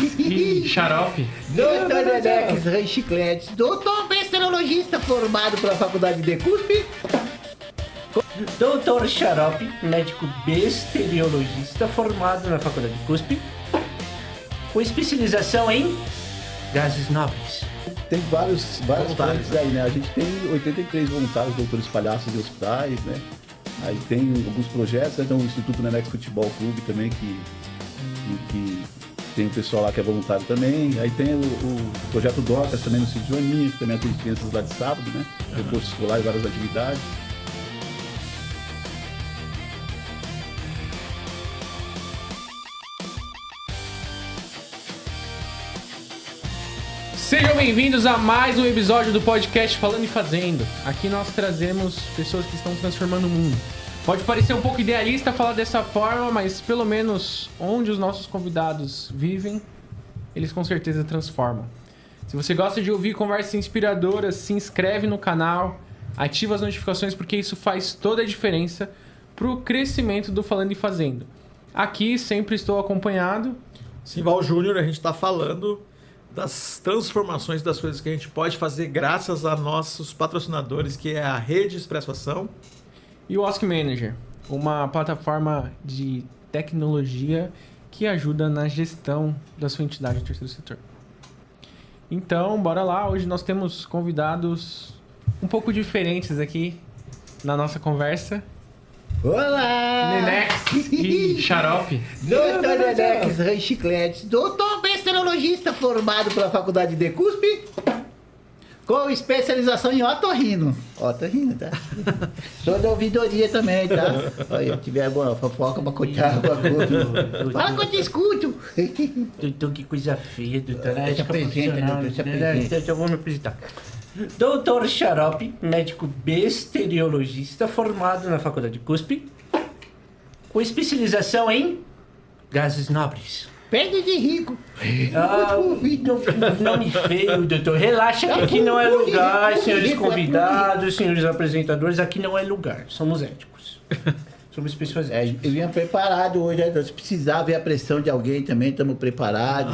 e xarope. Doutor Nenex Rei Chicletes, doutor bacteriologista formado pela Faculdade de Cuspe. Doutor Xarope, médico bacteriologista formado na Faculdade de Cuspe, com especialização em gases nobres. Tem várias frentes aí, né? A gente tem 83 voluntários, doutores palhaços de hospitais, né? Aí tem alguns projetos, né? Tem o Instituto Nenex Futebol Clube também, que tem o pessoal lá que é voluntário também. Aí tem o projeto Docas também no Sítio Joaninha, que também atende crianças lá de sábado, né? Reforço escolar e várias atividades. Sejam bem-vindos a mais um episódio do podcast Falando e Fazendo. Aqui nós trazemos pessoas que estão transformando o mundo. Pode parecer um pouco idealista falar dessa forma, mas pelo menos onde os nossos convidados vivem, eles com certeza transformam. Se você gosta de ouvir conversas inspiradoras, se inscreve no canal, ativa as notificações porque isso faz toda a diferença para o crescimento do Falando e Fazendo. Aqui sempre estou acompanhado. Simval Júnior, a gente está falando das transformações das coisas que a gente pode fazer graças a nossos patrocinadores, que é a Rede Expresso Ação. E o Ask Manager, uma plataforma de tecnologia que ajuda na gestão da sua entidade do terceiro setor. Então, bora lá. Hoje nós temos convidados um pouco diferentes aqui na nossa conversa. Olá! Nenex e xarope. Doutor Nenex Rei Chicletes, doutor bacteriologista formado pela Faculdade de Cuspe, com especialização em otorrino. Otorrino, tá? Sou da ouvidoria também, tá? Olha, se tiver alguma fofoca pra contar, alguma coisa, fala que eu te escuto. Doutor, que coisa feia, doutor. Se apresenta, doutor, se apresenta. Então eu vou me apresentar. Doutor Xarope, médico bacteriologista formado na Faculdade de Cuspe, com especialização em gases nobres. Pede de rico. Nome feio, doutor. Relaxa que aqui não é lugar, senhores convidados, senhores apresentadores, aqui não é lugar. Somos éticos. Somos pessoas éticas. Eu vinha preparado hoje, né? Se precisar ver a pressão de alguém também, estamos preparados.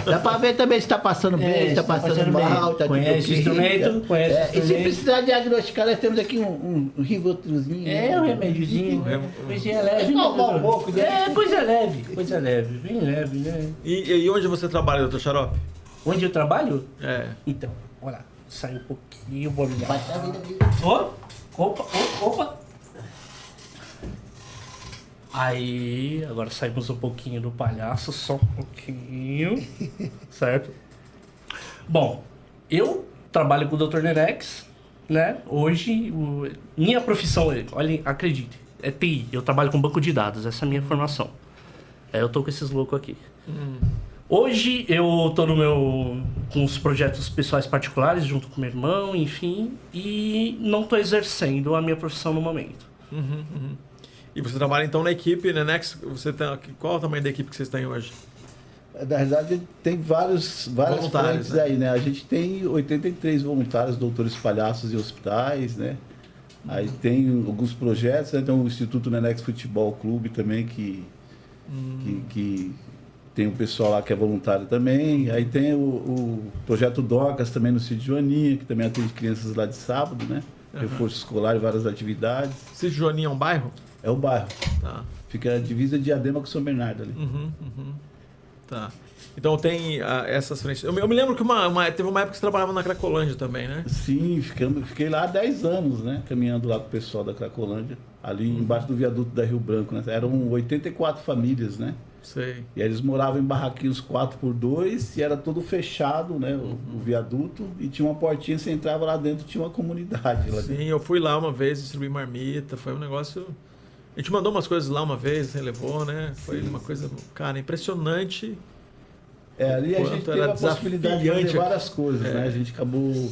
Dá pra ver também se tá passando bem, se tá passando mal. Tá conhece o instrumento? Conhece E se precisar diagnosticar, nós temos aqui um Rivotrilzinho. Um remédiozinho. Coisinha leve. Um pouco, né? Coisa leve, bem leve, né? E onde você trabalha, doutor Xarope? Onde eu trabalho? É. Então, olha lá, sai um pouquinho, vou olhar. Vai tá vindo aqui. Opa. Aí, agora saímos um pouquinho do palhaço, só um pouquinho, certo? Bom, eu trabalho com o Dr. Nenex, né? Hoje, minha profissão, olha, acredite, é TI. Eu trabalho com banco de dados, essa é a minha formação. Eu tô com esses loucos aqui. Hoje, eu tô com os projetos pessoais particulares, junto com meu irmão, enfim, e não tô exercendo a minha profissão no momento. E você trabalha então na equipe Nenex, qual é o tamanho da equipe que vocês têm hoje? Na verdade, tem várias frentes né? aí, né? A gente tem 83 voluntários, doutores palhaços de hospitais, né? Aí tem alguns projetos, né? Tem o Instituto Nenex Futebol Clube também, que tem um pessoal lá que é voluntário também. Aí tem o projeto Docas também no Sítio Joaninha, que também atende crianças lá de sábado, né? Reforço escolar e várias atividades. Sítio Joaninha é um bairro? É o bairro. Tá. Fica a divisa de Diadema com São Bernardo ali. Tá. Então tem essas frentes. Eu me lembro que teve uma época que você trabalhava na Cracolândia também, né? Sim, fiquei lá há 10 anos, né? Caminhando lá com o pessoal da Cracolândia, ali embaixo do viaduto da Rio Branco, né? Eram 84 famílias, né? Sei. E aí eles moravam em barraquinhos 4x2 e era todo fechado, né? O viaduto, e tinha uma portinha, você entrava lá dentro, tinha uma comunidade lá dentro. Sim, eu fui lá uma vez, distribuí marmita, foi um negócio... A gente mandou umas coisas lá uma vez, você levou, né? Foi uma coisa, cara, impressionante. Ali a gente teve a possibilidade de fazer várias coisas, né? A gente acabou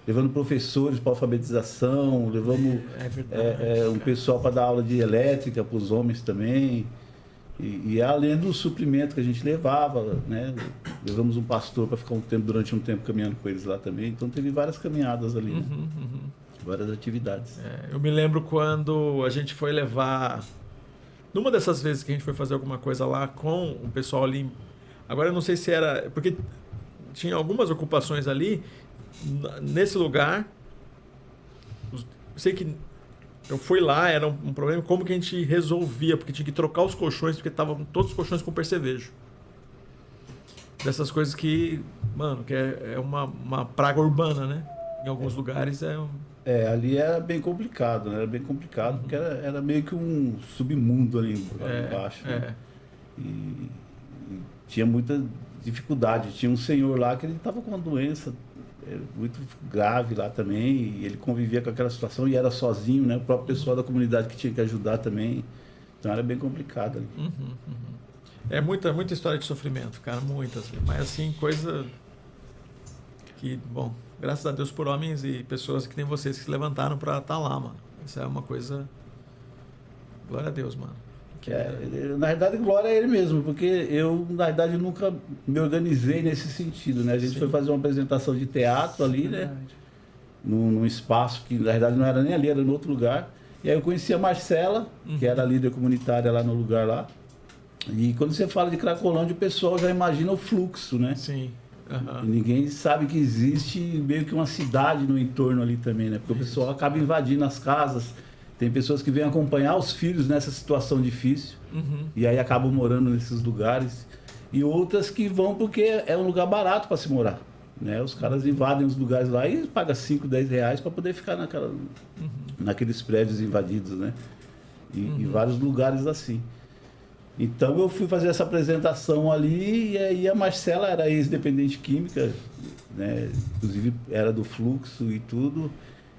levando professores para alfabetização, levamos um pessoal para dar aula de elétrica para os homens também. E além do suprimento que a gente levava, né? Levamos um pastor para ficar durante um tempo caminhando com eles lá também. Então teve várias caminhadas ali, né? Várias atividades. Eu me lembro quando a gente foi levar... Numa dessas vezes que a gente foi fazer alguma coisa lá com o pessoal ali Agora eu não sei se era... Porque tinha algumas ocupações ali, nesse lugar. Eu sei que eu fui lá, era um problema, como que a gente resolvia? Porque tinha que trocar os colchões, porque estavam todos os colchões com percevejo. Dessas coisas que, mano, que é uma praga urbana, né? Em alguns lugares ali era bem complicado, né? Era bem complicado, porque era meio que um submundo ali embaixo. Né? E tinha muita dificuldade. Tinha um senhor lá que ele estava com uma doença muito grave lá também, e ele convivia com aquela situação e era sozinho, né? O próprio pessoal da comunidade que tinha que ajudar também. Então era bem complicado ali. É muita história de sofrimento, cara, muitas. Mas assim, coisa que, bom, graças a Deus por homens e pessoas que nem vocês que se levantaram para estar lá, mano. Isso é uma coisa... Glória a Deus, mano. Na verdade, glória a ele mesmo, porque eu, na verdade, nunca me organizei nesse sentido, né? A gente foi fazer uma apresentação de teatro ali, né? Num espaço que, na verdade, não era nem ali, era em outro lugar. E aí eu conheci a Marcela, que era líder comunitária lá no lugar lá. E quando você fala de Cracolândia, o pessoal já imagina o fluxo, né? Sim. E ninguém sabe que existe meio que uma cidade no entorno ali também, né? Porque o pessoal acaba invadindo as casas. Tem pessoas que vêm acompanhar os filhos nessa situação difícil e aí acabam morando nesses lugares. E outras que vão porque é um lugar barato para se morar, né? Os caras invadem os lugares lá e pagam 5, 10 reais para poder ficar naqueles prédios invadidos, né? E vários lugares assim. Então eu fui fazer essa apresentação ali e aí a Marcela era ex-dependente química, né? Inclusive era do fluxo e tudo.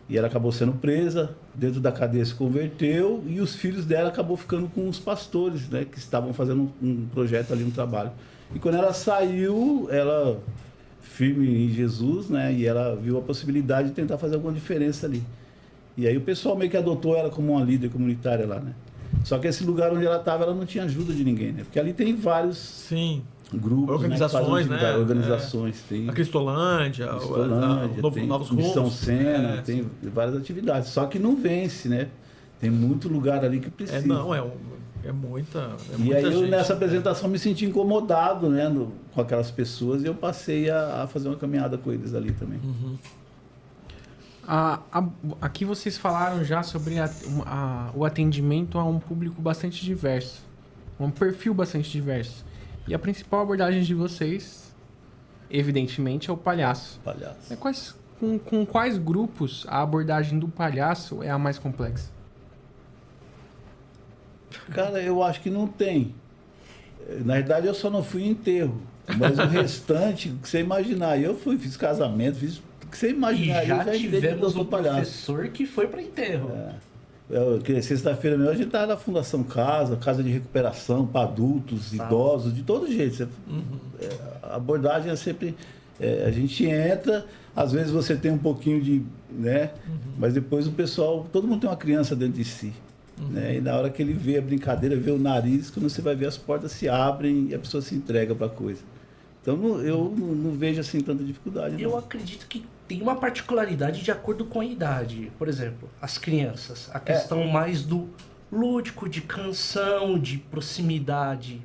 E ela acabou sendo presa, dentro da cadeia se converteu e os filhos dela acabou ficando com os pastores, né? Que estavam fazendo um projeto ali, um trabalho. E quando ela saiu, ela firme em Jesus, né? E ela viu a possibilidade de tentar fazer alguma diferença ali. E aí o pessoal meio que adotou ela como uma líder comunitária lá, né? Só que esse lugar onde ela estava, ela não tinha ajuda de ninguém, né? Porque ali tem vários grupos, organizações, né? Organizações. Tem a Cristolândia, tem Novos Missão Rumos. Sena, tem várias atividades. Só que não vence, né? Tem muito lugar ali que precisa. É muita e aí eu, gente, nessa apresentação, me senti incomodado, né? Com aquelas pessoas e eu passei a fazer uma caminhada com eles ali também. Aqui vocês falaram já sobre o atendimento a um público bastante diverso, um perfil bastante diverso. E a principal abordagem de vocês, evidentemente, é o palhaço. Com quais grupos a abordagem do palhaço é a mais complexa? Cara, eu acho que não tem. Na verdade, eu só não fui em enterro. Mas o restante, o que você imaginar, eu fiz casamento, fiz o que você imaginar. E já tivemos um professor que foi para enterro. Sexta-feira mesmo a gente estava na Fundação Casa de recuperação para adultos, idosos, de todo jeito. A abordagem é sempre... a gente entra, às vezes você tem um pouquinho de... né? Mas depois o pessoal... Todo mundo tem uma criança dentro de si. Né? E na hora que ele vê a brincadeira, vê o nariz, quando você vai ver as portas se abrem e a pessoa se entrega para a coisa. Então eu não vejo assim tanta dificuldade. Eu acredito que tem uma particularidade de acordo com a idade. Por exemplo, as crianças, a questão mais do lúdico, de canção, de proximidade.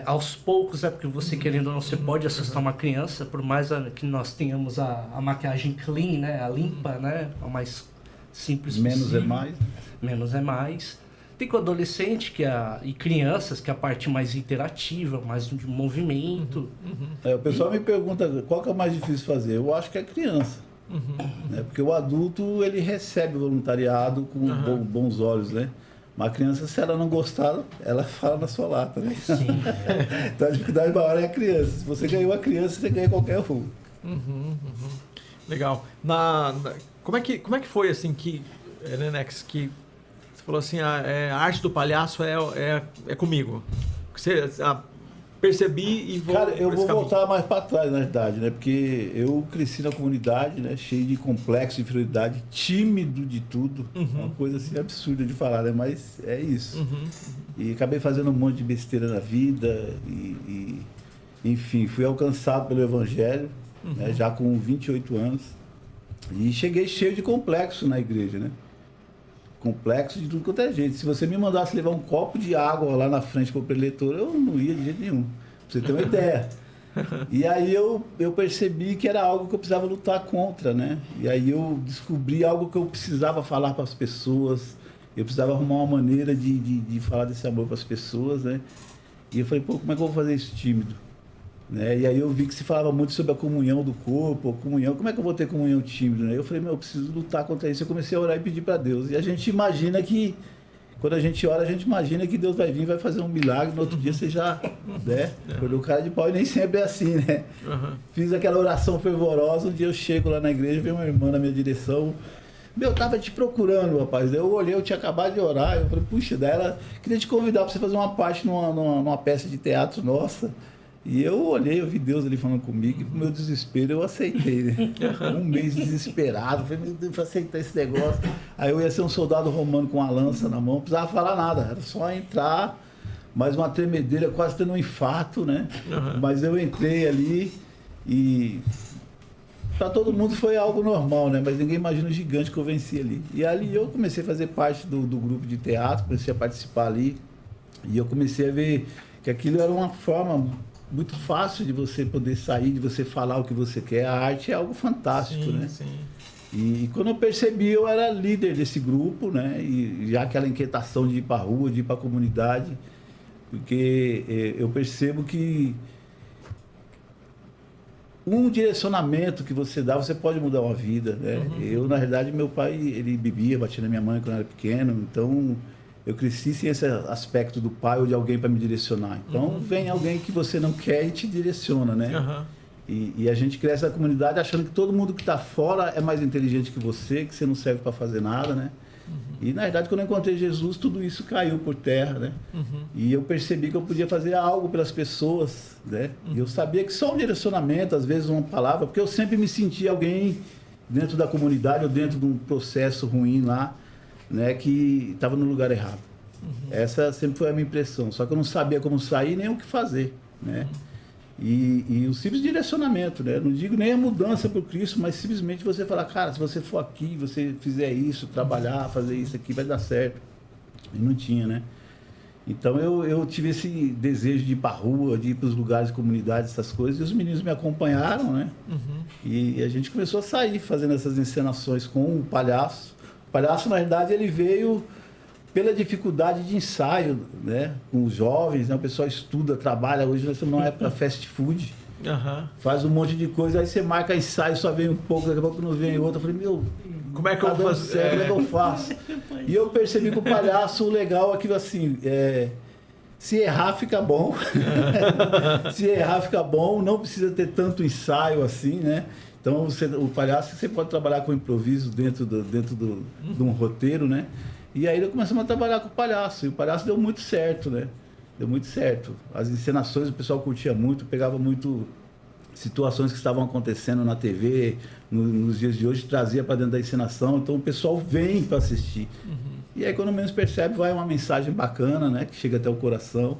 Aos poucos, porque você querendo ou não, você pode assustar uma criança, por mais que nós tenhamos a maquiagem clean, né? A limpa, né? A mais simples possível. Menos é mais. Menos é mais. Tem com o adolescente e crianças, que é a parte mais interativa, mais de movimento. O pessoal me pergunta qual que é o mais difícil fazer. Eu acho que é criança. Né? Porque o adulto, ele recebe o voluntariado com bons olhos, né? Mas a criança, se ela não gostar, ela fala na sua lata, né? Sim. Então a dificuldade maior é a criança. Se você ganhou a criança, você ganha qualquer um. Legal. Como é que foi assim que, Nenex, que você falou assim, a arte do palhaço é comigo? Você percebi e vou... Cara, eu vou voltar mais para trás, na verdade, né? Porque eu cresci na comunidade, né? Cheio de complexo de inferioridade, tímido de tudo. Uma coisa assim absurda de falar, né? Mas é isso. E acabei fazendo um monte de besteira na vida enfim, fui alcançado pelo Evangelho, né? Já com 28 anos. E cheguei cheio de complexo na igreja, né? Complexo de tudo quanto é jeito. Se você me mandasse levar um copo de água lá na frente para o preletor, eu não ia de jeito nenhum. você ter uma ideia. E aí eu percebi que era algo que eu precisava lutar contra, né? E aí eu descobri algo que eu precisava falar para as pessoas, eu precisava arrumar uma maneira de falar desse amor para as pessoas, né? E eu falei, pô, como é que eu vou fazer isso tímido? Né? E aí eu vi que se falava muito sobre a comunhão do corpo, a comunhão, como é que eu vou ter comunhão tímido? Né? Eu falei, eu preciso lutar contra isso. Eu comecei a orar e pedir para Deus. E a gente imagina que, quando a gente ora, a gente imagina que Deus vai vir e vai fazer um milagre, no outro dia você já, né? Acordou o cara de pau e nem sempre é assim, né? Fiz aquela oração fervorosa, um dia eu chego lá na igreja, vem uma irmã na minha direção, tava te procurando, rapaz. Eu olhei, eu tinha acabado de orar, eu falei, puxa, daí ela queria te convidar para você fazer uma parte numa peça de teatro nossa. E eu olhei, eu vi Deus ali falando comigo, e com o meu desespero eu aceitei, né? Um mês desesperado, falei, meu Deus, vou aceitar esse negócio. Aí eu ia ser um soldado romano com uma lança na mão, não precisava falar nada, era só entrar, mais uma tremedeira, quase tendo um infarto, né? Mas eu entrei ali e para todo mundo foi algo normal, né? Mas ninguém imagina o gigante que eu venci ali. E ali eu comecei a fazer parte do grupo de teatro, comecei a participar ali, e eu comecei a ver que aquilo era uma forma muito fácil de você poder sair, de você falar o que você quer. A arte é algo fantástico, né? Sim. E quando eu percebi, eu era líder desse grupo, né? E já aquela inquietação de ir para a rua, de ir para a comunidade, porque eu percebo que um direcionamento que você dá, você pode mudar uma vida, né? Eu, na verdade, meu pai, ele bebia, batia na minha mãe quando eu era pequeno, então eu cresci sem esse aspecto do pai ou de alguém para me direcionar. Então, vem alguém que você não quer e te direciona, né? E a gente cresce na comunidade achando que todo mundo que está fora é mais inteligente que você não serve para fazer nada, né? E, na verdade, quando eu encontrei Jesus, tudo isso caiu por terra, né? E eu percebi que eu podia fazer algo pelas pessoas, né? E eu sabia que só um direcionamento, às vezes uma palavra, porque eu sempre me sentia alguém dentro da comunidade ou dentro de um processo ruim lá, né, que estava no lugar errado. Essa sempre foi a minha impressão. Só que eu não sabia como sair nem o que fazer, né? E o simples direcionamento, né? Não digo nem a mudança por Cristo, mas simplesmente você falar, cara, se você for aqui, você fizer isso, trabalhar, fazer isso aqui, vai dar certo. E não tinha, né? Então eu tive esse desejo de ir para a rua, de ir para os lugares, comunidades, essas coisas, e os meninos me acompanharam, né? E a gente começou a sair fazendo essas encenações com o palhaço. O palhaço, na verdade, ele veio pela dificuldade de ensaio, né? Com os jovens, né? O pessoal estuda, trabalha. Hoje nós estamos numa época fast food. Faz um monte de coisa, aí você marca ensaio, só vem um pouco, daqui a pouco não vem outro. Eu falei, como é que eu vou fazer? Como é que eu faço? E eu percebi que o palhaço, o legal é que, assim, se errar, fica bom. Se errar, fica bom. Não precisa ter tanto ensaio assim, né? Então, o palhaço, você pode trabalhar com improviso dentro de um roteiro, né? E aí nós começamos a trabalhar com o palhaço. E o palhaço deu muito certo, né? Deu muito certo. As encenações o pessoal curtia muito, pegava muito situações que estavam acontecendo na TV, nos dias de hoje, trazia para dentro da encenação. Então, o pessoal vem para assistir. E aí, quando menos percebe, vai uma mensagem bacana, né? Que chega até o coração.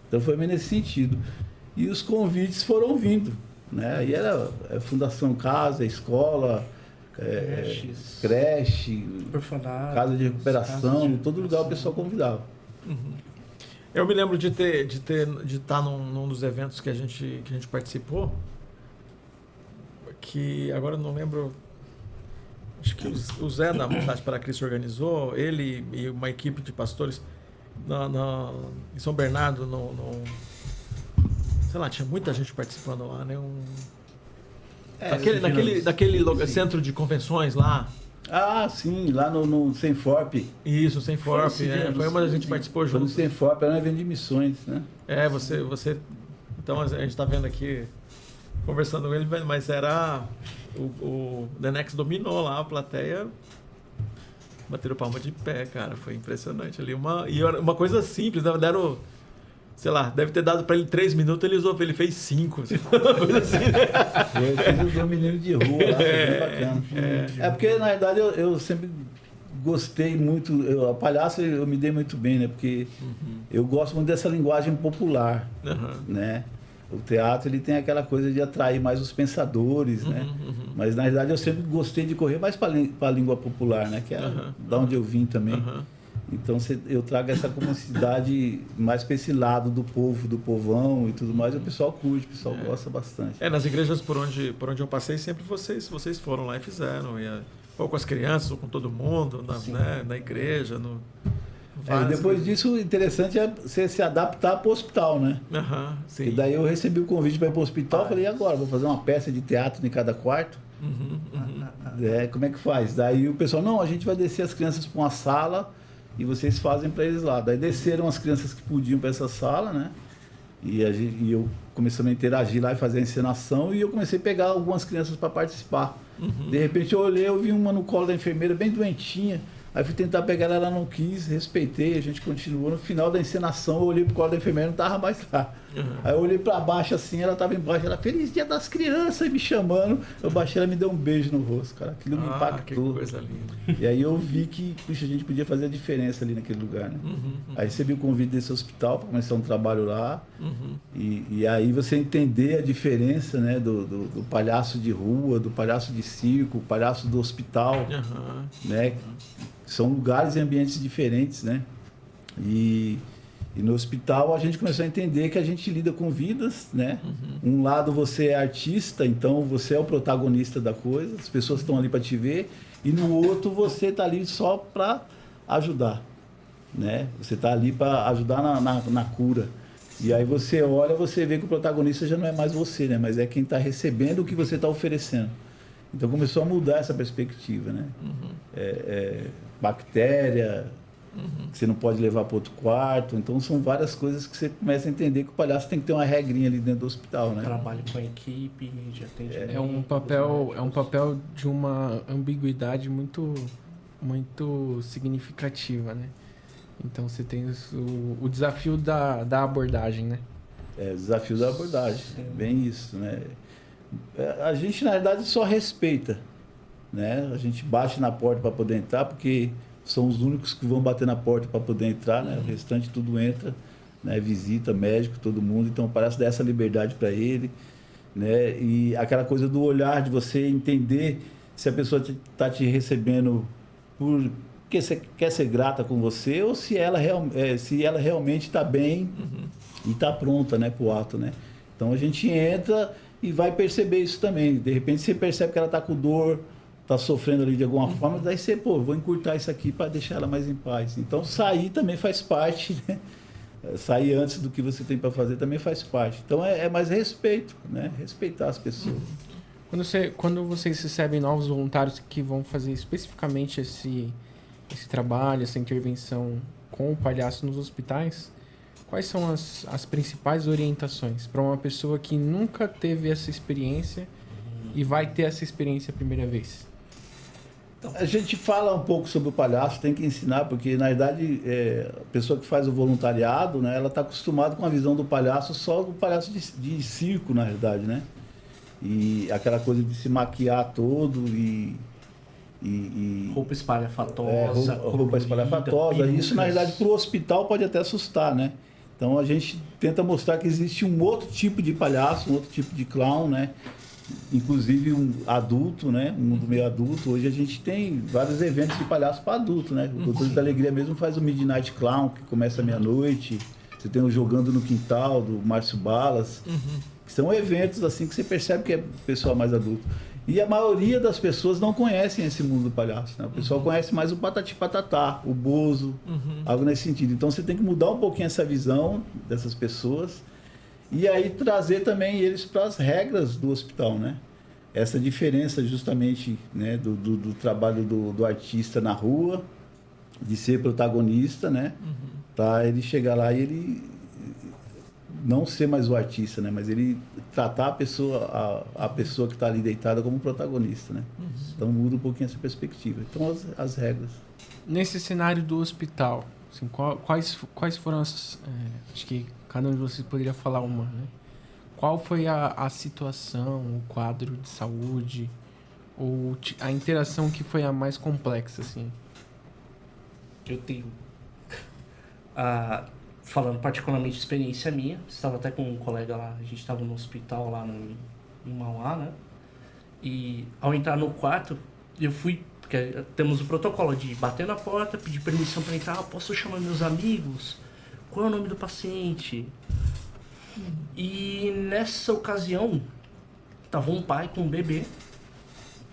Então, foi meio nesse sentido. E os convites foram vindo, né? Aí era Fundação Casa, escola, creche, casa de recuperação, todo lugar o pessoal convidava. Eu me lembro de estar num dos eventos que a gente participou, que agora eu não lembro, acho que o Zé da Mocidade para Cristo organizou, ele e uma equipe de pastores em São Bernardo, sei lá, tinha muita gente participando lá, né? Naquele centro de convenções lá. Ah, sim, lá no Senforp. Isso, Senforp. Foi uma das que a gente participou junto. No Senforp era um evento de missões, né? Você... Então a gente está vendo aqui, conversando com ele, mas era... O The Next dominou lá, a plateia... Bateram palma de pé, cara. Foi impressionante ali. Uma coisa simples, né? Deram... Sei lá, deve ter dado para ele 3 minutos, ele fez 5. Assim. Eu fiz o menino de rua lá, foi bem bacana. Porque, na verdade, eu sempre gostei muito, a palhaço eu me dei muito bem, né? Porque eu gosto muito dessa linguagem popular, né? O teatro, ele tem aquela coisa de atrair mais os pensadores, né? Mas, na verdade, eu sempre gostei de correr mais para a língua popular, né? Que é da onde eu vim também. Então eu trago essa comunicidade mais para esse lado do povo, do povão e tudo mais, e o pessoal curte, o pessoal gosta bastante. Nas igrejas por onde eu passei, sempre vocês foram lá e fizeram. Ou com as crianças, ou com todo mundo, na igreja. Depois disso, o interessante é você se adaptar para o hospital, né? Sim. E daí eu recebi o convite para ir para o hospital, falei, e agora? Vou fazer uma peça de teatro em cada quarto? Como é que faz? Daí o pessoal, não, a gente vai descer as crianças para uma sala e vocês fazem para eles lá. Daí desceram as crianças que podiam para essa sala, né? E eu comecei a interagir lá e fazer a encenação, e eu comecei a pegar algumas crianças para participar. De repente eu olhei, eu vi uma no colo da enfermeira bem doentinha. Aí fui tentar pegar ela, não quis, respeitei, a gente continuou. No final da encenação, eu olhei pro colo da enfermeira, não tava mais lá. Aí eu olhei para baixo assim, ela tava embaixo, ela, Feliz Dia das Crianças, me chamando. Eu baixei, ela me deu um beijo no rosto, cara. Aquilo me impactou. Que coisa linda. E aí eu vi que, puxa, a gente podia fazer a diferença ali naquele lugar, né? Aí recebi o convite desse hospital para começar um trabalho lá. E aí você entender a diferença, né, do palhaço de rua, do palhaço de circo, o palhaço do hospital, né? São lugares e ambientes diferentes, né? E no hospital a gente começou a entender que a gente lida com vidas, né? Um lado você é artista, então você é o protagonista da coisa, as pessoas estão ali para te ver, e no outro você está ali só para ajudar, né? Você está ali para ajudar na cura. E aí você olha, você vê que o protagonista já não é mais você, né? Mas é quem está recebendo o que você está oferecendo. Então começou a mudar essa perspectiva, né? Bactéria, que você não pode levar para outro quarto. Então são várias coisas que você começa a entender que o palhaço tem que ter uma regrinha ali dentro do hospital, né? Trabalho com a equipe, de atendimento. É um papel de uma ambiguidade muito significativa, né? Então você tem o desafio da abordagem, né? O desafio da abordagem, bem isso, né? A gente, na verdade, só respeita, né? A gente bate na porta para poder entrar, porque são os únicos que vão bater na porta para poder entrar, né? O restante tudo entra, né? Visita, médico, todo mundo. Então, parece dar essa liberdade para ele, né? E aquela coisa do olhar, de você entender se a pessoa está te recebendo porque você quer ser grata com você, ou se ela realmente está bem e está pronta, né, para o ato, né? Então, a gente entra e vai perceber isso também. De repente você percebe que ela está com dor, está sofrendo ali de alguma forma, daí você, vou encurtar isso aqui para deixar ela mais em paz. Então sair também faz parte, né? Sair antes do que você tem para fazer também faz parte. Então é mais respeito, né? Respeitar as pessoas. Quando vocês recebem novos voluntários que vão fazer especificamente esse trabalho, essa intervenção com o palhaço nos hospitais, quais são as principais orientações para uma pessoa que nunca teve essa experiência e vai ter essa experiência a primeira vez? Então, a gente fala um pouco sobre o palhaço, tem que ensinar, porque na verdade a pessoa que faz o voluntariado, né, ela está acostumada com a visão do palhaço, só do palhaço de circo, na verdade, né? E aquela coisa de se maquiar todo e roupa espalhafatosa. Roupa espalhafatosa. Isso, na verdade, para o hospital pode até assustar, né? Então a gente tenta mostrar que existe um outro tipo de palhaço, um outro tipo de clown, né? Inclusive um adulto, né? Um mundo meio adulto. Hoje a gente tem vários eventos de palhaço para adulto, né? O Doutores da Alegria mesmo faz o Midnight Clown, que começa à meia-noite. Você tem o Jogando no Quintal, do Márcio Balas. Que são eventos assim que você percebe que é pessoal mais adulto. E a maioria das pessoas não conhecem esse mundo do palhaço, né? O pessoal conhece mais o Patati Patatá, o Bozo, algo nesse sentido. Então você tem que mudar um pouquinho essa visão dessas pessoas e aí trazer também eles para as regras do hospital, né? Essa diferença justamente, né, do trabalho do artista na rua, de ser protagonista, né? Tá, ele chegar lá e ele não ser mais o artista, né? Mas ele tratar a pessoa que está ali deitada como protagonista, né? Então muda um pouquinho essa perspectiva. Então as regras. Nesse cenário do hospital, assim, quais foram as... acho que cada um de vocês poderia falar uma, né? Qual foi a situação, o quadro de saúde, ou a interação que foi a mais complexa, assim? Eu tenho... falando particularmente de experiência minha, estava até com um colega lá, a gente estava no hospital lá em Mauá, né? E ao entrar no quarto, eu fui porque temos o protocolo de bater na porta, pedir permissão para entrar, posso chamar meus amigos? Qual é o nome do paciente? E nessa ocasião, tava um pai com um bebê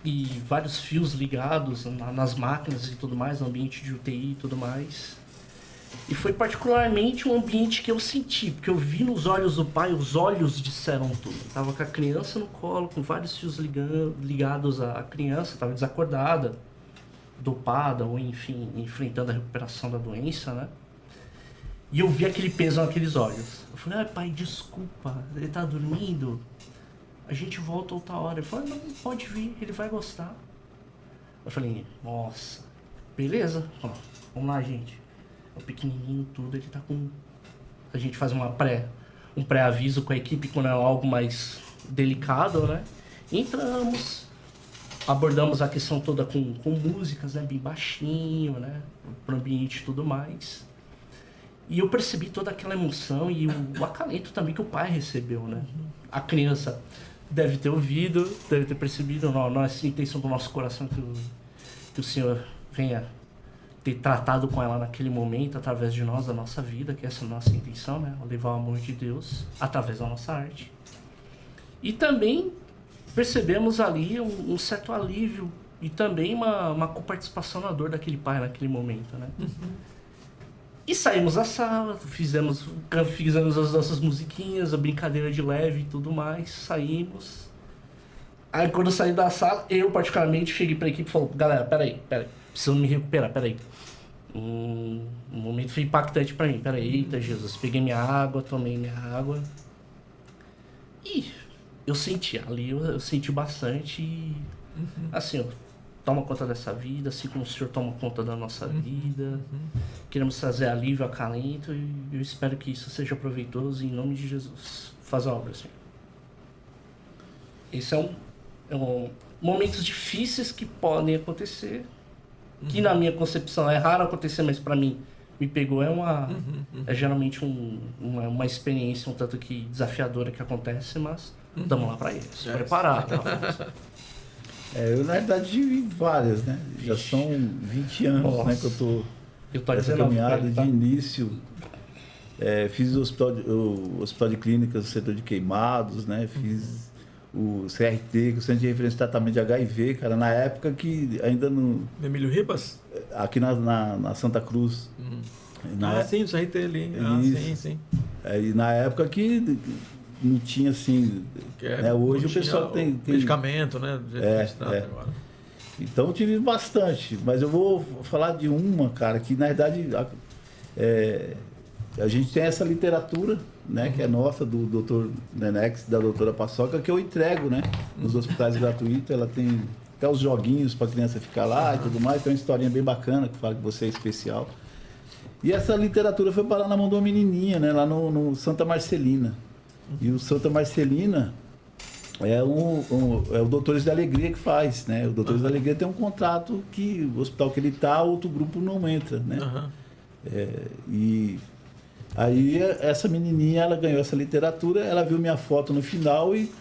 e vários fios ligados nas máquinas e tudo mais, no ambiente de UTI e tudo mais. E foi particularmente um ambiente que eu senti, porque eu vi nos olhos do pai, os olhos disseram tudo. Eu tava com a criança no colo, com vários fios ligados à criança, tava desacordada, dopada ou enfim, enfrentando a recuperação da doença, né? E eu vi aquele peso naqueles olhos. Eu falei, pai, desculpa, ele tá dormindo, a gente volta outra hora. Ele falou, não, pode vir, ele vai gostar. Eu falei, nossa, beleza, vamos lá, gente. O pequenininho, tudo, ele tá com... A gente faz um pré-aviso com a equipe quando é algo mais delicado, né? Entramos, abordamos a questão toda com músicas, né? Bem baixinho, né? Pro ambiente e tudo mais. E eu percebi toda aquela emoção e o acalento também que o pai recebeu, né? A criança deve ter ouvido, deve ter percebido a intenção do nosso coração que o Senhor venha ter tratado com ela naquele momento, através de nós, da nossa vida, que essa é a nossa intenção, né? Levar o amor de Deus através da nossa arte. E também percebemos ali um certo alívio e também uma coparticipação na dor daquele pai naquele momento, né? E saímos da sala, fizemos as nossas musiquinhas, a brincadeira de leve e tudo mais, saímos. Aí quando eu saí da sala, eu particularmente cheguei pra equipe e falei, galera, peraí, preciso me recuperar, peraí. Um momento foi impactante pra mim, peraí, eita Jesus, peguei minha água, tomei minha água. E eu senti ali, eu senti bastante e, assim, ó, toma conta dessa vida, assim como o Senhor toma conta da nossa vida. Queremos trazer alívio, acalento e eu espero que isso seja proveitoso em nome de Jesus. Faz a obra, Senhor. Esse é um momentos difíceis que podem acontecer, que na minha concepção é raro acontecer, mas para mim me pegou. É geralmente uma experiência um tanto que desafiadora que acontece, mas estamos lá para isso, preparado. Eu na verdade tive várias, né? Já são 20 anos, né, que eu tô nessa caminhada de início. Fiz o hospital de clínicas, o setor de queimados, né? Fiz o CRT, que é o Centro de Referência de Tratamento de HIV, cara, na época que ainda no... Emílio Ribas? Aqui na Santa Cruz. Sim, o CRT ali. Sim. E na época que não tinha assim... né? Hoje o pessoal tem... medicamento, né? Do jeito que a gente trata agora. Então eu tive bastante, mas eu vou falar de uma, cara, que na verdade a gente tem essa literatura, né, que é nossa, do Dr. Nenex, da doutora Paçoca, que eu entrego, né, nos hospitais gratuitos. Ela tem até os joguinhos para a criança ficar lá e tudo mais. Tem uma historinha bem bacana que fala que você é especial. E essa literatura foi parar na mão de uma menininha, né, lá no Santa Marcelina. E o Santa Marcelina é o Doutores da Alegria que faz, né? O Doutores da Alegria tem um contrato que o hospital que ele está, outro grupo não entra, né? E aí essa menininha, ela ganhou essa literatura, ela viu minha foto no final e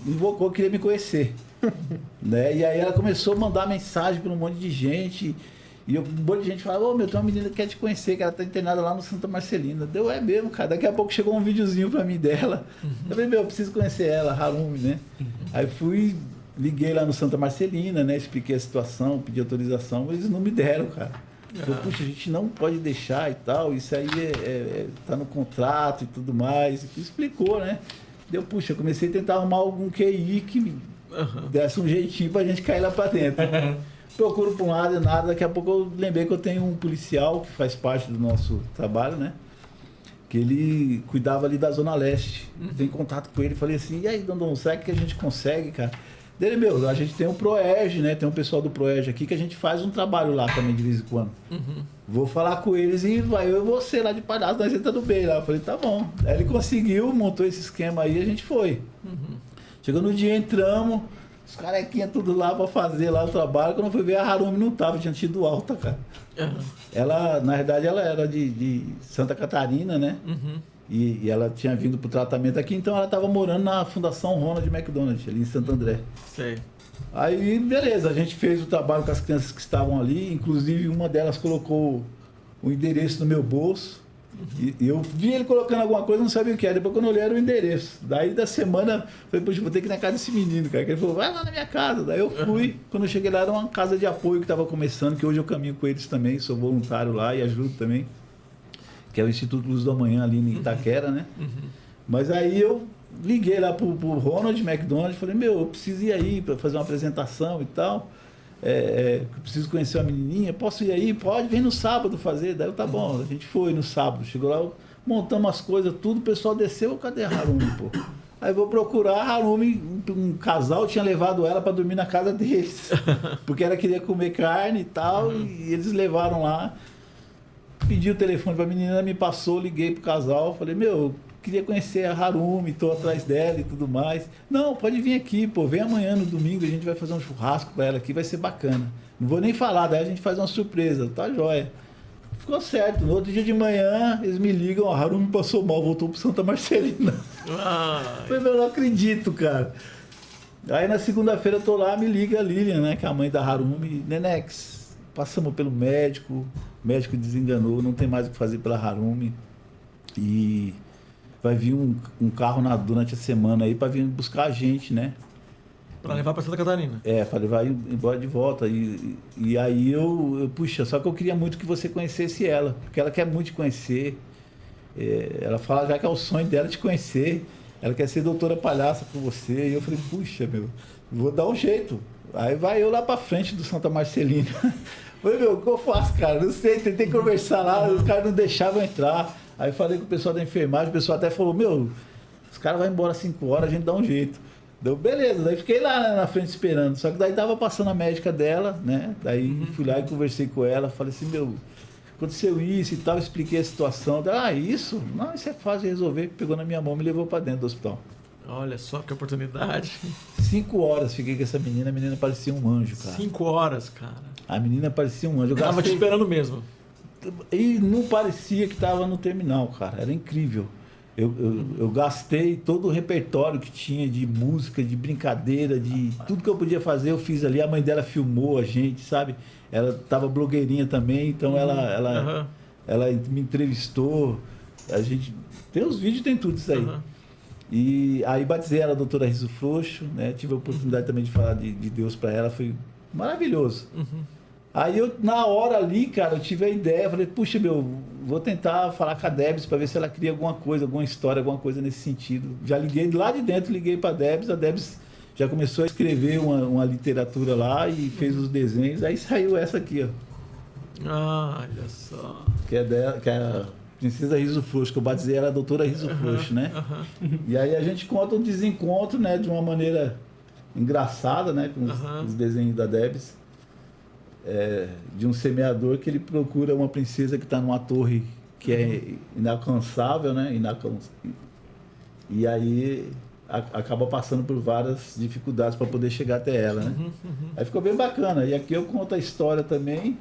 invocou, queria me conhecer. Né? E aí ela começou a mandar mensagem para um monte de gente. E um monte de gente falava, tem uma menina que quer te conhecer, que ela tá internada lá no Santa Marcelina. Deu, é mesmo, cara. Daqui a pouco chegou um videozinho pra mim dela. Eu falei, eu preciso conhecer ela, Harumi, né? Aí liguei lá no Santa Marcelina, né? Expliquei a situação, pedi autorização, eles não me deram, cara. Falei, puxa, a gente não pode deixar e tal, isso aí tá no contrato e tudo mais. Explicou, né? Deu, puxa, eu comecei a tentar arrumar algum QI que me desse um jeitinho pra gente cair lá pra dentro. Procuro por um lado e nada, daqui a pouco eu lembrei que eu tenho um policial que faz parte do nosso trabalho, né? Que ele cuidava ali da Zona Leste. Tenho contato com ele, falei assim, e aí, Dondon, será que a gente consegue, cara? Dele, a gente tem um Proerge, né? Tem um pessoal do Proerge aqui que a gente faz um trabalho lá também de vez em quando. Vou falar com eles e vai eu e você lá de palhaço, nós entrando bem lá. Eu falei, tá bom. Aí ele conseguiu, montou esse esquema aí e a gente foi. Chegou no dia, entramos, os carequinhas tudo lá pra fazer lá o trabalho. Quando eu fui ver, a Harumi não tava, tinha tido alta, cara. Ela, na verdade, ela era de Santa Catarina, né? E ela tinha vindo pro tratamento aqui, então ela estava morando na Fundação Ronald McDonald, ali em Santo André. Sei. Aí, beleza, a gente fez o trabalho com as crianças que estavam ali, inclusive uma delas colocou o endereço no meu bolso. E eu vi ele colocando alguma coisa, não sabia o que era. Depois, quando eu olhei, era o endereço. Daí, da semana, eu falei, poxa, vou ter que ir na casa desse menino, cara. Que ele falou, vai lá na minha casa. Daí eu fui. Quando eu cheguei lá, era uma casa de apoio que estava começando, que hoje eu caminho com eles também, sou voluntário lá e ajudo também. Que é o Instituto Luz do Amanhã, ali em Itaquera, né? Mas aí eu liguei lá pro Ronald McDonald e falei, eu preciso ir aí para fazer uma apresentação e tal. Preciso conhecer uma menininha, posso ir aí? Pode, vem no sábado fazer. Daí eu, tá bom, a gente foi no sábado, chegou lá, montamos as coisas, tudo, o pessoal desceu, cadê a Harumi, pô? Aí vou procurar a Harumi, um casal tinha levado ela para dormir na casa deles, porque ela queria comer carne e tal, e eles levaram lá, pedi o telefone pra menina, ela me passou, liguei pro casal, falei, queria conhecer a Harumi, tô atrás dela e tudo mais. Não, pode vir aqui, pô, vem amanhã no domingo, a gente vai fazer um churrasco pra ela aqui, vai ser bacana. Não vou nem falar, daí a gente faz uma surpresa, tá jóia. Ficou certo, no outro dia de manhã, eles me ligam, a Harumi passou mal, voltou pro Santa Marcelina. Eu não acredito, cara. Aí na segunda-feira eu tô lá, me liga a Lilian, né, que é a mãe da Harumi, Nenex, passamos pelo médico, o médico desenganou, não tem mais o que fazer pela Harumi. E vai vir um carro durante a semana aí para vir buscar a gente, né? Para levar para Santa Catarina. Para levar embora de volta. E aí puxa, só que eu queria muito que você conhecesse ela, porque ela quer muito te conhecer. Ela fala já que é o sonho dela te conhecer. Ela quer ser doutora palhaça com você. E eu falei, puxa, vou dar um jeito. Aí vai eu lá para frente do Santa Marcelina. Falei, o que eu faço, cara? Não sei, tentei conversar lá, os caras não deixavam entrar. Aí falei com o pessoal da enfermagem, o pessoal até falou, os caras vão embora às 5 horas, a gente dá um jeito. Deu, beleza, daí fiquei lá na frente esperando. Só que daí tava passando a médica dela, né? Daí fui lá e conversei com ela, falei assim, aconteceu isso e tal, expliquei a situação. Dela, isso? Não, isso é fácil de resolver. Pegou na minha mão e me levou para dentro do hospital. Olha só que oportunidade. 5 horas fiquei com essa menina, a menina parecia um anjo, cara. 5 horas, cara. A menina parecia um anjo. Eu tava te esperando mesmo. E não parecia que estava no terminal, cara. Era incrível. Eu gastei todo o repertório que tinha de música, de brincadeira, de tudo que eu podia fazer, eu fiz ali. A mãe dela filmou a gente, sabe? Ela estava blogueirinha também, então ela me entrevistou. A gente tem os vídeos, tem tudo isso aí. E aí batizei ela, a doutora Riso Frouxo, né? Tive a oportunidade também de falar de Deus para ela, foi maravilhoso. Aí na hora ali, cara, eu tive a ideia, falei, puxa, vou tentar falar com a Debs para ver se ela cria alguma coisa, alguma história, alguma coisa nesse sentido. Já liguei lá de dentro, liguei para a Debs já começou a escrever uma literatura lá e fez os desenhos, aí saiu essa aqui, ó. Olha só. Que é a Princesa Riso Frouxo, que eu batizei ela a doutora Riso Frouxo, né? E aí a gente conta um desencontro, né, de uma maneira engraçada, né, com os desenhos da Debs. De um semeador que ele procura uma princesa que está numa torre que é inalcançável, né? E aí acaba passando por várias dificuldades para poder chegar até ela, né? Aí ficou bem bacana. E aqui eu conto a história também,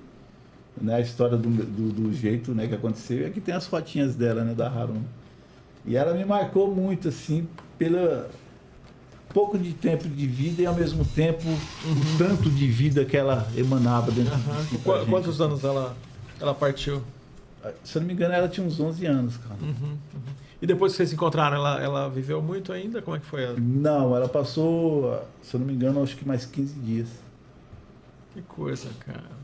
né? A história do jeito, né, que aconteceu. E aqui tem as fotinhas dela, né, da Harumi. E ela me marcou muito, assim, pela pouco de tempo de vida e ao mesmo tempo o tanto de vida que ela emanava dentro de si. Quantos anos ela partiu? Se eu não me engano, ela tinha uns 11 anos, cara. E depois que vocês se encontraram, ela viveu muito ainda? Como é que foi ela? Não, ela passou, se eu não me engano, acho que mais 15 dias. Que coisa, cara.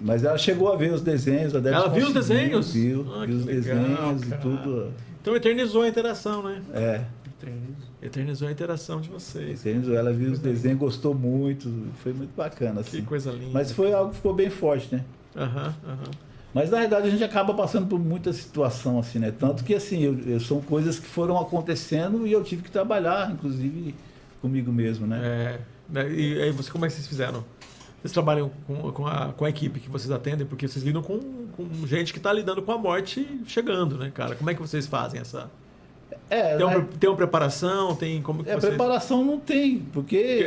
Mas ela chegou a ver os desenhos. Ela viu os desenhos? Viu os desenhos e tudo. Então eternizou a interação, né? Eternizou a interação de vocês. Eternizou. Ela viu os desenhos, gostou muito. Foi muito bacana, assim. Que coisa linda. Mas foi algo que ficou bem forte, né? Mas na verdade a gente acaba passando por muita situação, assim, né? Tanto que, assim, são coisas que foram acontecendo e eu tive que trabalhar, inclusive, comigo mesmo, né? E aí, como é que vocês fizeram? Vocês trabalham com a equipe que vocês atendem, porque vocês lidam com gente que está lidando com a morte chegando, né, cara? Como é que vocês fazem essa... Tem uma preparação? Tem como que vocês... Preparação não tem, porque...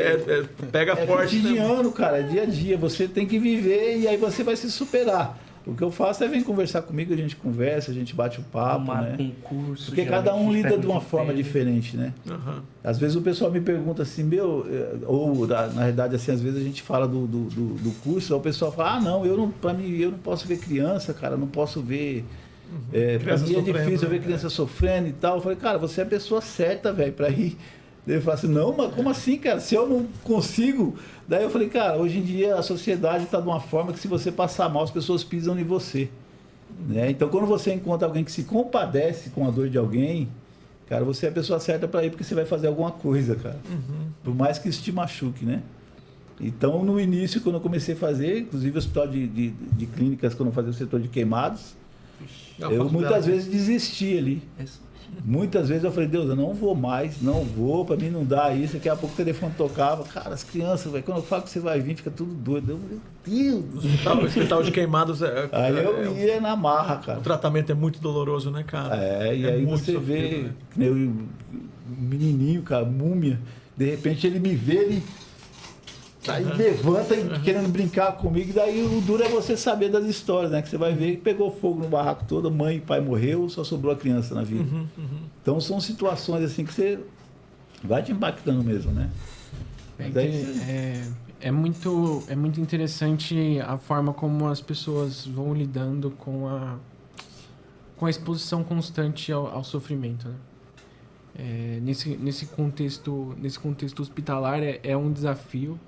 Pega forte, cotidiano, né? Cara, é dia a dia. Você tem que viver e aí você vai se superar. O que eu faço é vir conversar comigo, a gente conversa, a gente bate o papo, né? Um curso, porque cada um lida de uma forma diferente, né? Uhum. Às vezes o pessoal me pergunta assim, ou na realidade assim, às vezes a gente fala do curso, aí o pessoal fala, não, pra mim, eu não posso ver criança, cara, não posso ver... pra mim é difícil eu ver criança sofrendo e tal. Eu falei, cara, você é a pessoa certa, velho, pra ir... Ele falou assim, não, mas como assim, cara? Se eu não consigo... Daí eu falei, cara, hoje em dia a sociedade está de uma forma que se você passar mal, as pessoas pisam em você. Né? Então, quando você encontra alguém que se compadece com a dor de alguém, cara, você é a pessoa certa para ir, porque você vai fazer alguma coisa, cara. Por mais que isso te machuque, né? Então, no início, quando eu comecei a fazer, inclusive o hospital de clínicas, quando eu fazia o setor de queimados, eu muitas vezes desisti ali. Muitas vezes eu falei, Deus, eu não vou mais, não vou, pra mim não dá isso. Daqui a pouco o telefone tocava, cara, as crianças, véio, quando eu falo que você vai vir, fica tudo doido. Eu, meu Deus! O hospital de queimados aí eu ia na marra, cara. O tratamento é muito doloroso, né, cara? E aí você vê, que nem o menininho, cara, múmia, de repente ele me vê, ele aí levanta querendo brincar comigo, e daí o duro é você saber das histórias, né? Que você vai ver que pegou fogo no barraco todo, mãe e pai morreu, só sobrou a criança na vida. Então são situações assim que você vai te impactando mesmo, né? É muito interessante a forma como as pessoas vão lidando com a exposição constante ao sofrimento, né? Nesse contexto hospitalar é um desafio.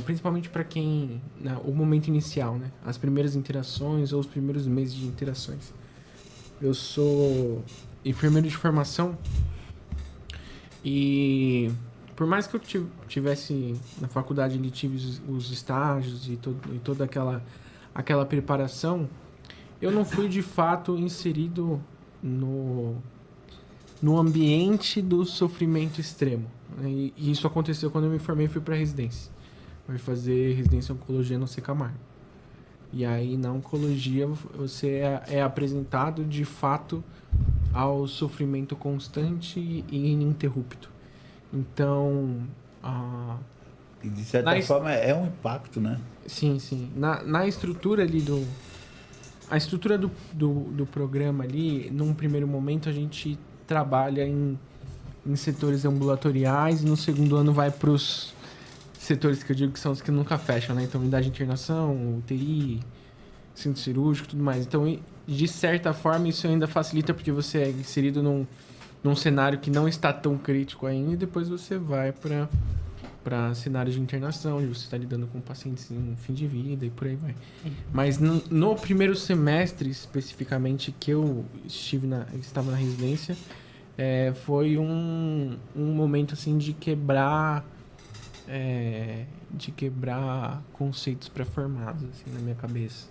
Principalmente para quem... o momento inicial, né? As primeiras interações ou os primeiros meses de interações. Eu sou enfermeiro de formação e por mais que eu tivesse na faculdade, ali tive os estágios e toda aquela preparação, eu não fui de fato inserido no ambiente do sofrimento extremo. E isso aconteceu quando eu me formei e fui para residência. Vai fazer residência em oncologia no Camargo. E aí, na oncologia, você é apresentado, de fato, ao sofrimento constante e ininterrupto. Então... E de certa forma, é um impacto, né? Sim, sim. Na estrutura ali A estrutura do programa ali, num primeiro momento, a gente trabalha em setores ambulatoriais e no segundo ano vai para os setores que eu digo que são os que nunca fecham, né? Então, unidade de internação, UTI, centro cirúrgico e tudo mais. Então, de certa forma, isso ainda facilita porque você é inserido num cenário que não está tão crítico ainda e depois você vai para cenários de internação, onde você está lidando com pacientes em fim de vida e por aí vai. Mas no primeiro semestre, especificamente, que eu estava na residência, foi um momento assim de quebrar conceitos pré-formados assim, na minha cabeça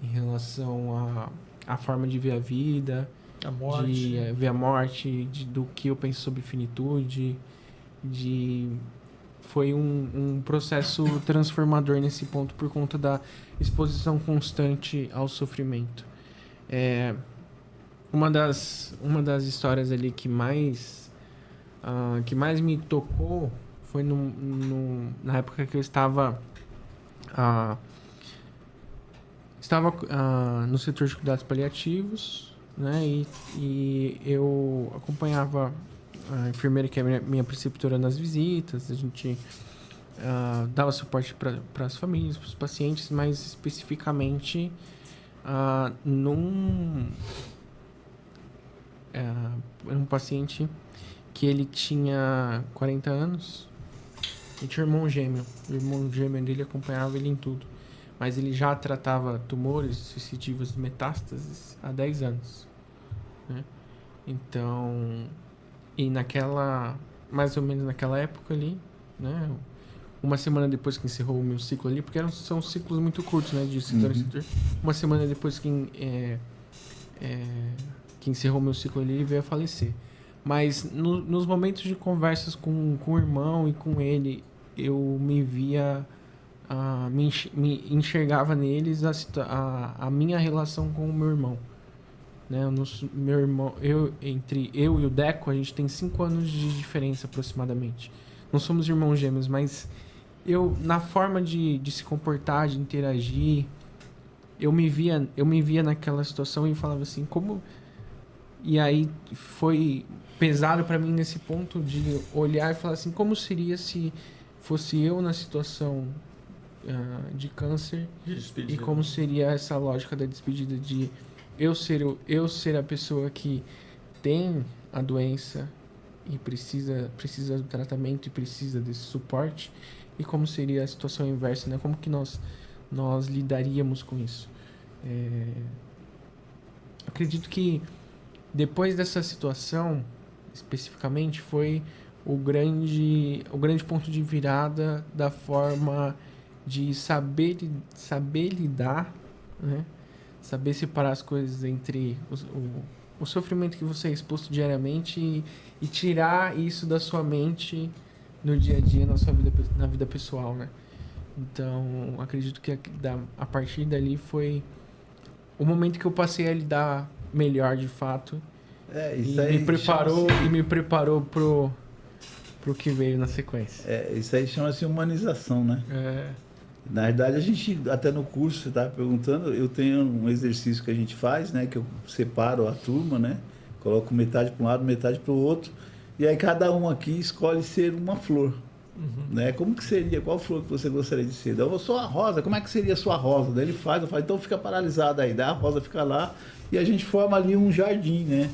em relação à forma de ver a vida, a morte. De ver a morte, do que eu penso sobre finitude, foi um processo transformador nesse ponto por conta da exposição constante ao sofrimento. Uma das histórias ali que mais me tocou foi na época que eu estava no setor de cuidados paliativos, né? E eu acompanhava a enfermeira que é minha preceptora nas visitas, a gente dava suporte para as famílias, para os pacientes, mais especificamente um paciente que ele tinha 40 anos e tinha um irmão gêmeo. O irmão gêmeo dele acompanhava ele em tudo, mas ele já tratava tumores recidivos de metástases há 10 anos, né? Então... E mais ou menos naquela época ali, né? Uma semana depois que encerrou o meu ciclo ali, porque são ciclos muito curtos, né? De setor em setor. Uma semana depois que encerrou o meu ciclo ali, ele veio a falecer. Mas nos momentos de conversas com o irmão e com ele, eu me via, me enxergava neles a minha relação com o meu irmão. Né? Meu irmão, entre eu e o Deco, a gente tem 5 anos de diferença aproximadamente. Não somos irmãos gêmeos, mas na forma de se comportar, de interagir, eu me via naquela situação e falava assim, como... E aí foi pesado para mim nesse ponto de olhar e falar assim, como seria se fosse eu na situação de câncer Despedida. e como seria essa lógica da despedida de eu ser a pessoa que tem a doença e precisa do tratamento e precisa desse suporte, e como seria a situação inversa, né? Como que nós lidaríamos com isso? Acredito que depois dessa situação, especificamente, foi o grande ponto de virada da forma de saber lidar, né? Saber separar as coisas entre o sofrimento que você é exposto diariamente e tirar isso da sua mente no dia a dia, na vida pessoal, né? Então, acredito que a partir dali foi o momento que eu passei a lidar melhor, de fato. Me preparou pro que veio na sequência. Isso aí chama-se humanização, né? Na verdade, a gente, até no curso, você estava perguntando, eu tenho um exercício que a gente faz, né? Que eu separo a turma, né? Coloco metade para um lado, metade para o outro. E aí cada um aqui escolhe ser uma flor. Né? Como que seria? Qual flor que você gostaria de ser? Eu sou a rosa, como é que seria a sua rosa? Daí ele faz, eu falo, então fica paralisada aí. Daí a rosa fica lá e a gente forma ali um jardim, né?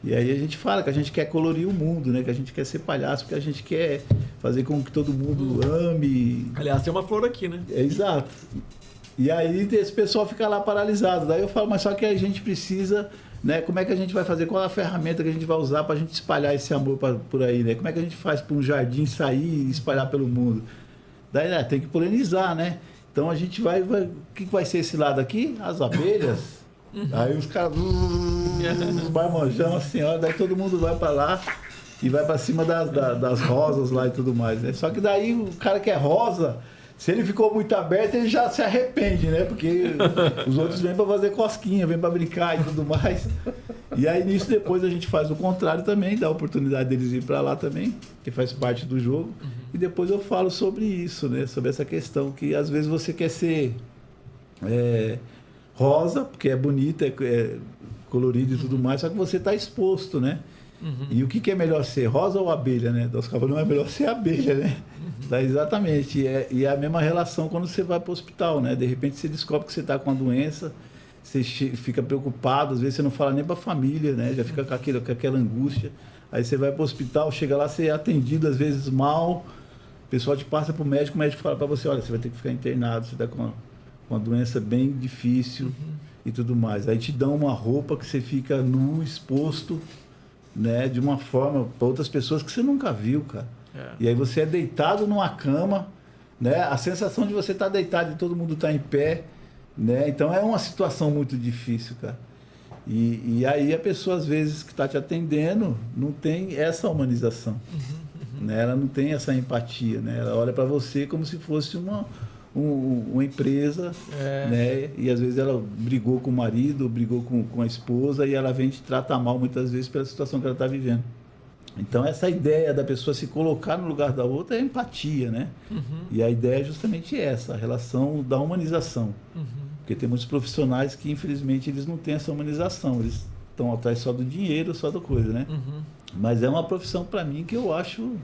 E aí a gente fala que a gente quer colorir o mundo, né? Que a gente quer ser palhaço, porque a gente quer fazer com que todo mundo ame. Aliás, tem uma flor aqui, né? Exato. E aí esse pessoal fica lá paralisado. Daí eu falo, mas só que a gente precisa, né? Como é que a gente vai fazer? Qual a ferramenta que a gente vai usar para a gente espalhar esse amor por aí, né? Como é que a gente faz para um jardim sair e espalhar pelo mundo? Daí tem que polinizar, né? Então a gente vai... O que vai ser esse lado aqui? As abelhas. Aí os caras... os marmanjão, assim, ó. Daí todo mundo vai para lá e vai para cima das rosas lá e tudo mais, né? Só que daí o cara que é rosa... Se ele ficou muito aberto, ele já se arrepende, né? Porque os outros vêm para fazer cosquinha, vêm para brincar e tudo mais. E aí nisso depois a gente faz o contrário também, dá a oportunidade deles ir para lá também, que faz parte do jogo. E depois eu falo sobre isso, né? Sobre essa questão que às vezes você quer ser rosa, porque é bonita, é colorido e tudo mais, só que você está exposto, né? E o que é melhor ser, rosa ou abelha, né? Os caras não é melhor ser abelha, né? Exatamente. E é a mesma relação quando você vai para o hospital, né? De repente você descobre que você está com uma doença, você fica preocupado, às vezes você não fala nem para a família, né? Já fica com aquela angústia. Aí você vai para o hospital, chega lá, você é atendido às vezes mal, o pessoal te passa para o médico fala para você, olha, você vai ter que ficar internado, você está com uma doença bem difícil e tudo mais. Aí te dão uma roupa que você fica nu, exposto, né, de uma forma para outras pessoas que você nunca viu, cara. E aí você é deitado numa cama, né? A sensação de você estar deitado e todo mundo estar em pé, né? Então é uma situação muito difícil, cara. E aí a pessoa às vezes que está te atendendo não tem essa humanização, né? Ela não tem essa empatia, né? Ela olha para você como se fosse uma empresa, né? E às vezes ela brigou com o marido, brigou com a esposa e ela vem te tratar mal muitas vezes pela situação que ela está vivendo. Então essa ideia da pessoa se colocar no lugar da outra é empatia, né? E a ideia é justamente essa, a relação da humanização. Porque tem muitos profissionais que infelizmente eles não têm essa humanização, eles estão atrás só do dinheiro, só da coisa, né? Mas é uma profissão para mim que eu acho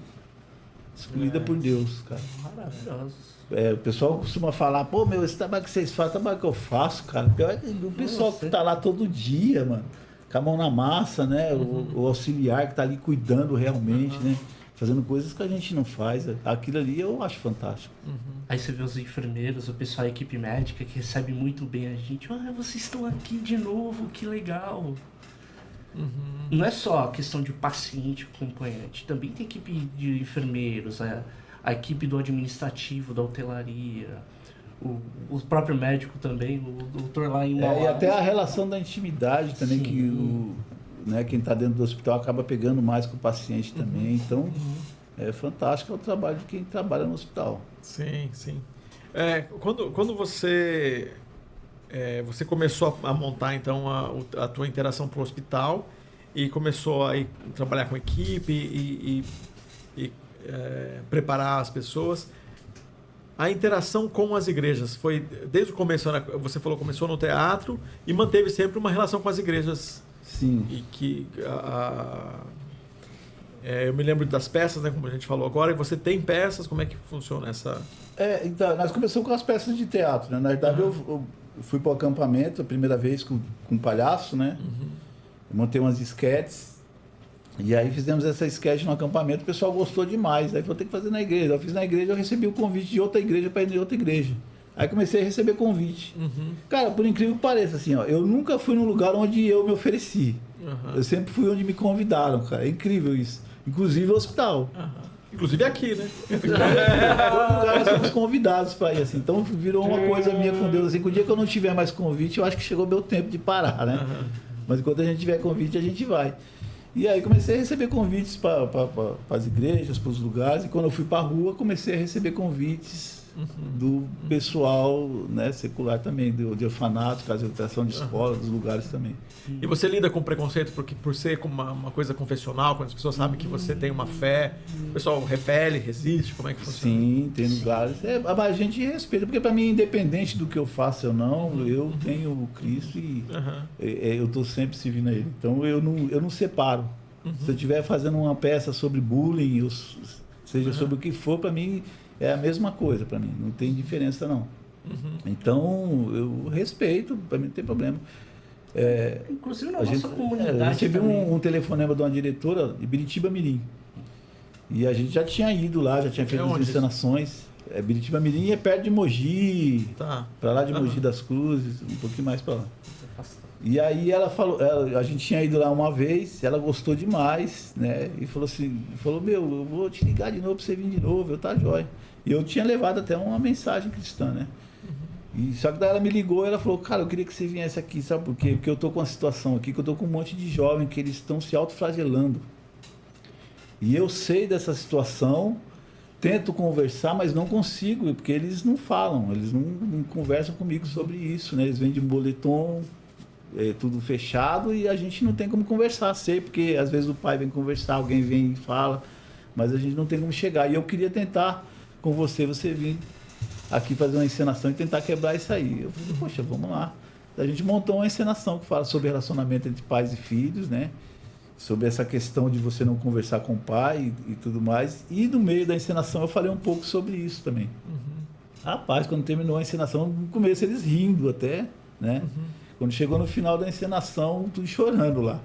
escolhida por Deus, cara. Maravilhoso. O pessoal costuma falar, pô, esse trabalho que vocês fazem, o trabalho que eu faço, cara. O pessoal que tá lá todo dia, mano, com a mão na massa, né? O auxiliar que tá ali cuidando realmente, né? Fazendo coisas que a gente não faz. Aquilo ali eu acho fantástico. Aí você vê os enfermeiros, o pessoal, a equipe médica que recebe muito bem a gente. Vocês estão aqui de novo, que legal. Não é só a questão de paciente acompanhante, também tem equipe de enfermeiros, a equipe do administrativo, da hotelaria, o próprio médico também, o doutor lá em e até a relação da intimidade também, que né, quem está dentro do hospital acaba pegando mais com o paciente também. Então, é fantástico o trabalho de quem trabalha no hospital. Sim, sim. Quando você começou a montar então a tua interação para o hospital e começou a trabalhar com equipe e preparar as pessoas, a interação com as igrejas? Foi desde o começo, você falou, começou no teatro e manteve sempre uma relação com as igrejas. Sim. E que eu me lembro das peças, né, como a gente falou agora, e você tem peças, como é que funciona essa... Então, nós começamos com as peças de teatro, né? Na verdade, eu fui para o acampamento a primeira vez com um palhaço, né? Eu montei umas esquetes. E aí fizemos essa sketch no acampamento, o pessoal gostou demais. Aí vou ter que fazer na igreja. Eu fiz na igreja, eu recebi o convite de outra igreja para ir em outra igreja. Aí comecei a receber convite. Cara, por incrível que pareça, assim, ó, eu nunca fui num lugar onde eu me ofereci. Eu sempre fui onde me convidaram, cara. É incrível isso. Inclusive o hospital. Inclusive aqui, né? Todo lugar nós somos convidados para ir, assim. Então virou uma coisa minha com Deus, assim. Que o dia que eu não tiver mais convite, eu acho que chegou o meu tempo de parar, né? Mas enquanto a gente tiver convite, a gente vai. E aí comecei a receber convites para as igrejas, para os lugares. E quando eu fui para a rua, comecei a receber convites do pessoal, né, secular também, de orfanato, casa de educação de escola, dos lugares também. E você lida com preconceito por ser uma coisa confessional, quando as pessoas sabem que você tem uma fé, o pessoal repele, resiste, como é que funciona? Sim, tem lugares. A gente respeita, porque para mim, independente do que eu faça ou não, eu tenho o Cristo e eu estou sempre servindo a Ele. Então eu não separo. Se eu estiver fazendo uma peça sobre bullying, seja sobre o que for, para mim é a mesma coisa, para mim, não tem diferença não. Então eu respeito, para mim não tem problema. Inclusive na nossa comunidade. Eu recebi um telefonema de uma diretora de Biritiba Mirim. E a gente já tinha ido lá, já tinha feito as encenações. Biritiba Mirim é perto de Mogi, para lá de Mogi das Cruzes, um pouquinho mais para lá. E aí ela falou, a gente tinha ido lá uma vez, ela gostou demais, né? E falou assim, eu vou te ligar de novo para você vir de novo, eu tá jóia. E eu tinha levado até uma mensagem cristã, né? E só que daí ela me ligou e ela falou, cara, eu queria que você viesse aqui, sabe por quê? Porque eu tô com uma situação aqui, que eu tô com um monte de jovens que eles estão se autoflagelando. E eu sei dessa situação, tento conversar, mas não consigo, porque eles não falam, eles não conversam comigo sobre isso, né? Eles vêm de um boletom, tudo fechado, e a gente não tem como conversar, sei, porque às vezes o pai vem conversar, alguém vem e fala, mas a gente não tem como chegar. E eu queria tentar com você vir aqui fazer uma encenação e tentar quebrar isso aí. Eu falei, poxa, vamos lá. A gente montou uma encenação que fala sobre relacionamento entre pais e filhos, né? Sobre essa questão de você não conversar com o pai e tudo mais. E no meio da encenação eu falei um pouco sobre isso também. Rapaz, quando terminou a encenação, no começo eles rindo até, né? Quando chegou no final da encenação, tudo chorando lá.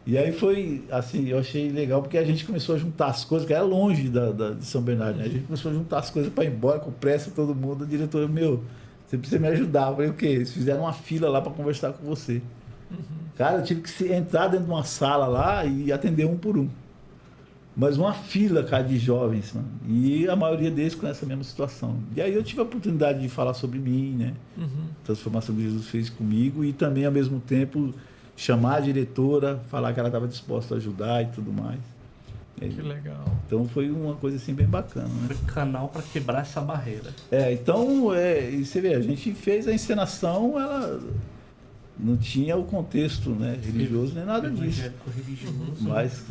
E aí foi, assim, eu achei legal, porque a gente começou a juntar as coisas, que era longe de São Bernardo, né? A gente começou a juntar as coisas para ir embora, com pressa, todo mundo. A diretora, você precisa me ajudar. Eu falei, o quê? Eles fizeram uma fila lá para conversar com você. Cara, eu tive que entrar dentro de uma sala lá e atender um por um. Mas uma fila, cara, de jovens, mano. E a maioria deles com essa mesma situação. E aí eu tive a oportunidade de falar sobre mim, né? A transformação que Jesus fez comigo e também, ao mesmo tempo, chamar a diretora, falar que ela estava disposta a ajudar e tudo mais. Que legal. Então foi uma coisa assim bem bacana, né? Foi canal para quebrar essa barreira. Então, e você vê, a gente fez a encenação, ela não tinha o contexto, né, religioso nem nada disso. Mas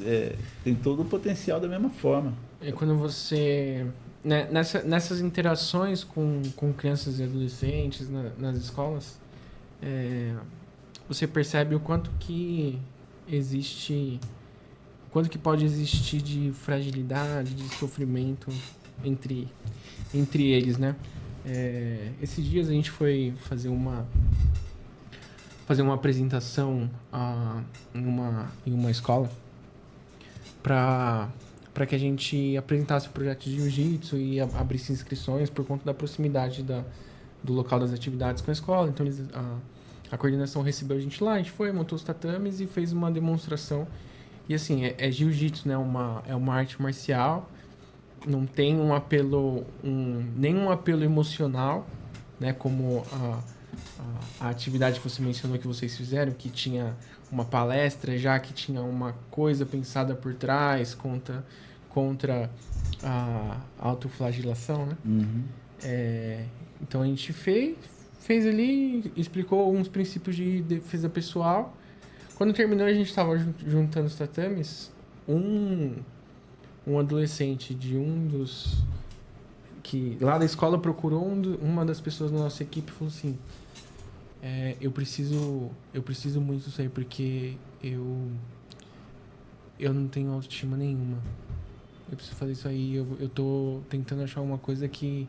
tem todo o potencial da mesma forma. É quando você... Né, nessas interações com crianças e adolescentes nas escolas, você percebe o quanto que existe... Quanto que pode existir de fragilidade, de sofrimento entre eles, né? Esses dias a gente foi fazer uma apresentação em uma escola para que a gente apresentasse o projeto de jiu-jitsu e abrisse inscrições por conta da proximidade do local das atividades com a escola. Então a coordenação recebeu a gente lá, a gente foi, montou os tatames e fez uma demonstração. E assim, é jiu-jitsu, né? É uma arte marcial, não tem nenhum apelo emocional, né? Como a atividade que você mencionou que vocês fizeram, que tinha uma palestra já, que tinha uma coisa pensada por trás contra a autoflagelação, né? Então a gente fez ali, explicou alguns princípios de defesa pessoal. Quando terminou, a gente estava juntando os tatames. Um adolescente de um dos que lá da escola procurou uma das pessoas da nossa equipe e falou assim: eu preciso muito disso aí, porque eu não tenho autoestima nenhuma. Eu preciso fazer isso aí. Eu tô tentando achar uma coisa que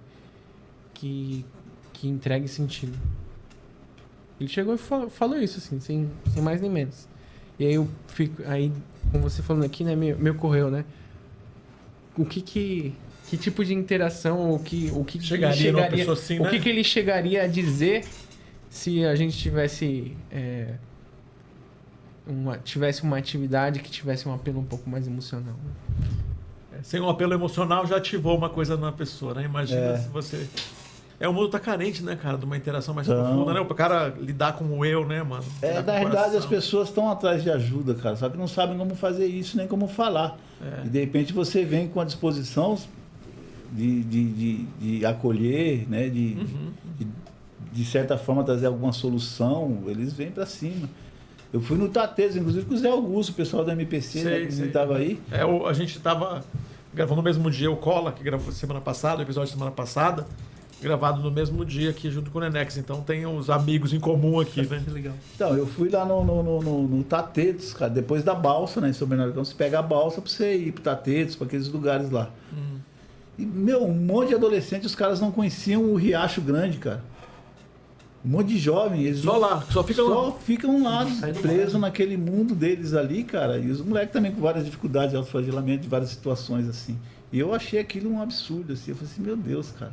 entregue sentido. Ele chegou e falou isso, assim, sem mais nem menos. E aí aí, como você falando aqui, né, me ocorreu, né? Que tipo de interação, o que Chegaria numa pessoa assim, né? O que ele chegaria a dizer se a gente tivesse uma atividade que tivesse um apelo um pouco mais emocional. Sem um apelo emocional já ativou uma coisa na pessoa, né? Imagina se você... O mundo tá carente, né, cara, de uma interação mais profunda, né? O cara lidar com o eu, né, mano? Na verdade, as pessoas estão atrás de ajuda, cara, só que não sabem como fazer isso, nem como falar. E de repente você vem com a disposição de acolher, né? De certa forma trazer alguma solução, eles vêm para cima. Eu fui no Tatetos, inclusive com o Zé Augusto, o pessoal da MPC, né, que estava aí. A gente estava gravando no mesmo dia o Cola, que gravou semana passada, o episódio de semana passada, gravado no mesmo dia aqui junto com o Nenex. Então tem os amigos em comum aqui, né? Legal. Então, eu fui lá no Tatetos, cara, depois da balsa, né, em São Bernardo. Então você pega a balsa para você ir pro Tatetos, para aqueles lugares lá. E, um monte de adolescentes, os caras não conheciam o Riacho Grande, cara. Um monte de jovens, eles ficam lá presos naquele mundo deles ali, cara. E os moleques também com várias dificuldades de autoflagelamento, de várias situações assim. E eu achei aquilo um absurdo, assim. Eu falei assim, meu Deus, cara.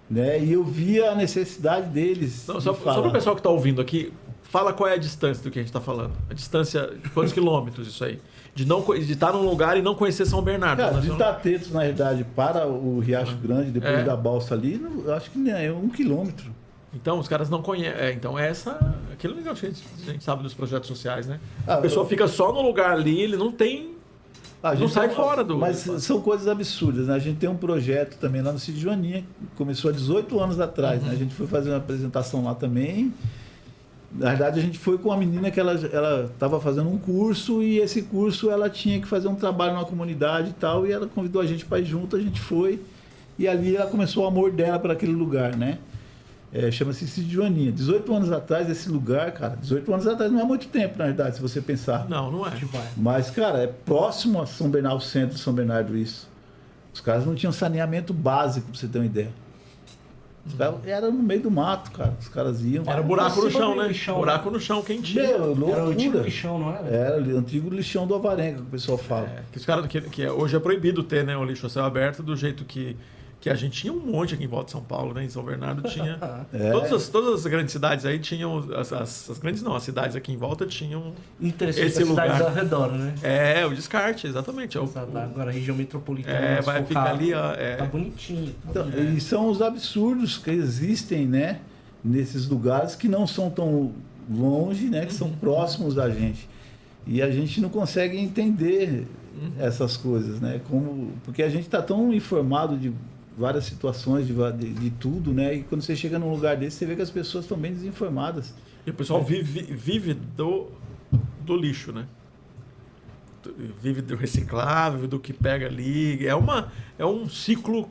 Né? E eu via a necessidade deles. Não, só para o pessoal que está ouvindo aqui, fala qual é a distância do que a gente está falando. A distância, quantos quilômetros isso aí? De estar num lugar e não conhecer São Bernardo. Cara, de Tatetos, na verdade, para o Riacho Grande, depois da balsa ali, eu acho que é 1 quilômetro. Então, os caras não conhecem. Então, aquele negócio que a gente sabe dos projetos sociais, né? A pessoa fica só no lugar ali, ele não tem... não sai fora do... Mas são coisas absurdas, né? A gente tem um projeto também lá no Sítio Joaninha, que começou há 18 anos atrás, né? A gente foi fazer uma apresentação lá também. Na verdade, a gente foi com uma menina que ela estava fazendo um curso, e esse curso ela tinha que fazer um trabalho na comunidade e tal, e ela convidou a gente para ir junto, a gente foi, e ali ela começou o amor dela para aquele lugar, né? Chama-se Sítio Joaninha. 18 anos atrás, esse lugar, cara, 18 anos atrás não é muito tempo, na verdade, se você pensar. Não é. Mas, cara, é próximo a São Bernardo, centro de São Bernardo, isso. Os caras não tinham saneamento básico, pra você ter uma ideia. Os caras eram no meio do mato, cara. Os caras iam... Era buraco no chão, né? Buraco no chão, quentinho. Era o antigo lixão, não era? Era o antigo lixão do Alvarenga, que o pessoal fala. Que os caras, que hoje é proibido ter, né, o lixo a céu aberto, do jeito que a gente tinha um monte aqui em volta de São Paulo, né? Em São Bernardo tinha... Todas as grandes cidades aí tinham... As grandes não, as cidades aqui em volta tinham esse lugar. Cidades ao redor, né? O descarte, exatamente. Agora a região metropolitana... vai ficar ali... Tá bonitinho. Então, e são os absurdos que existem, né? Nesses lugares que não são tão longe, né? Que são próximos da gente. E a gente não consegue entender essas coisas, né? Porque a gente está tão informado de várias situações, de tudo, né? E quando você chega num lugar desse, você vê que as pessoas estão bem desinformadas. E o pessoal vive do lixo, né? Vive do reciclável, do que pega ali. É um ciclo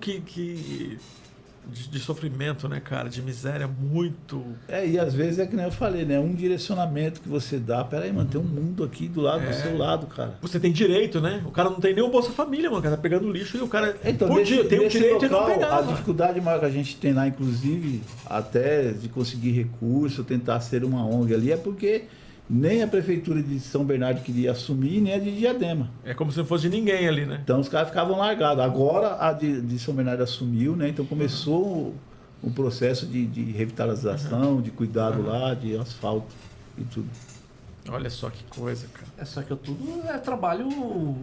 de sofrimento, né, cara? De miséria muito... E às vezes é que nem eu falei, né? Um direcionamento que você dá. Peraí, mano, tem um mundo aqui do seu lado, cara. Você tem direito, né? O cara não tem nem o Bolsa Família, mano. O cara tá pegando lixo e o cara... Então, tem o direito de não pegar. A dificuldade maior que a gente tem lá, inclusive, até de conseguir recurso, tentar ser uma ONG ali, é porque nem a prefeitura de São Bernardo queria assumir, nem a de Diadema. É como se não fosse de ninguém ali, né? Então os caras ficavam largados. Agora a de São Bernardo assumiu, né? Então começou o processo de revitalização, de cuidado lá, de asfalto e tudo. Olha só que coisa, cara. Só que tudo é trabalho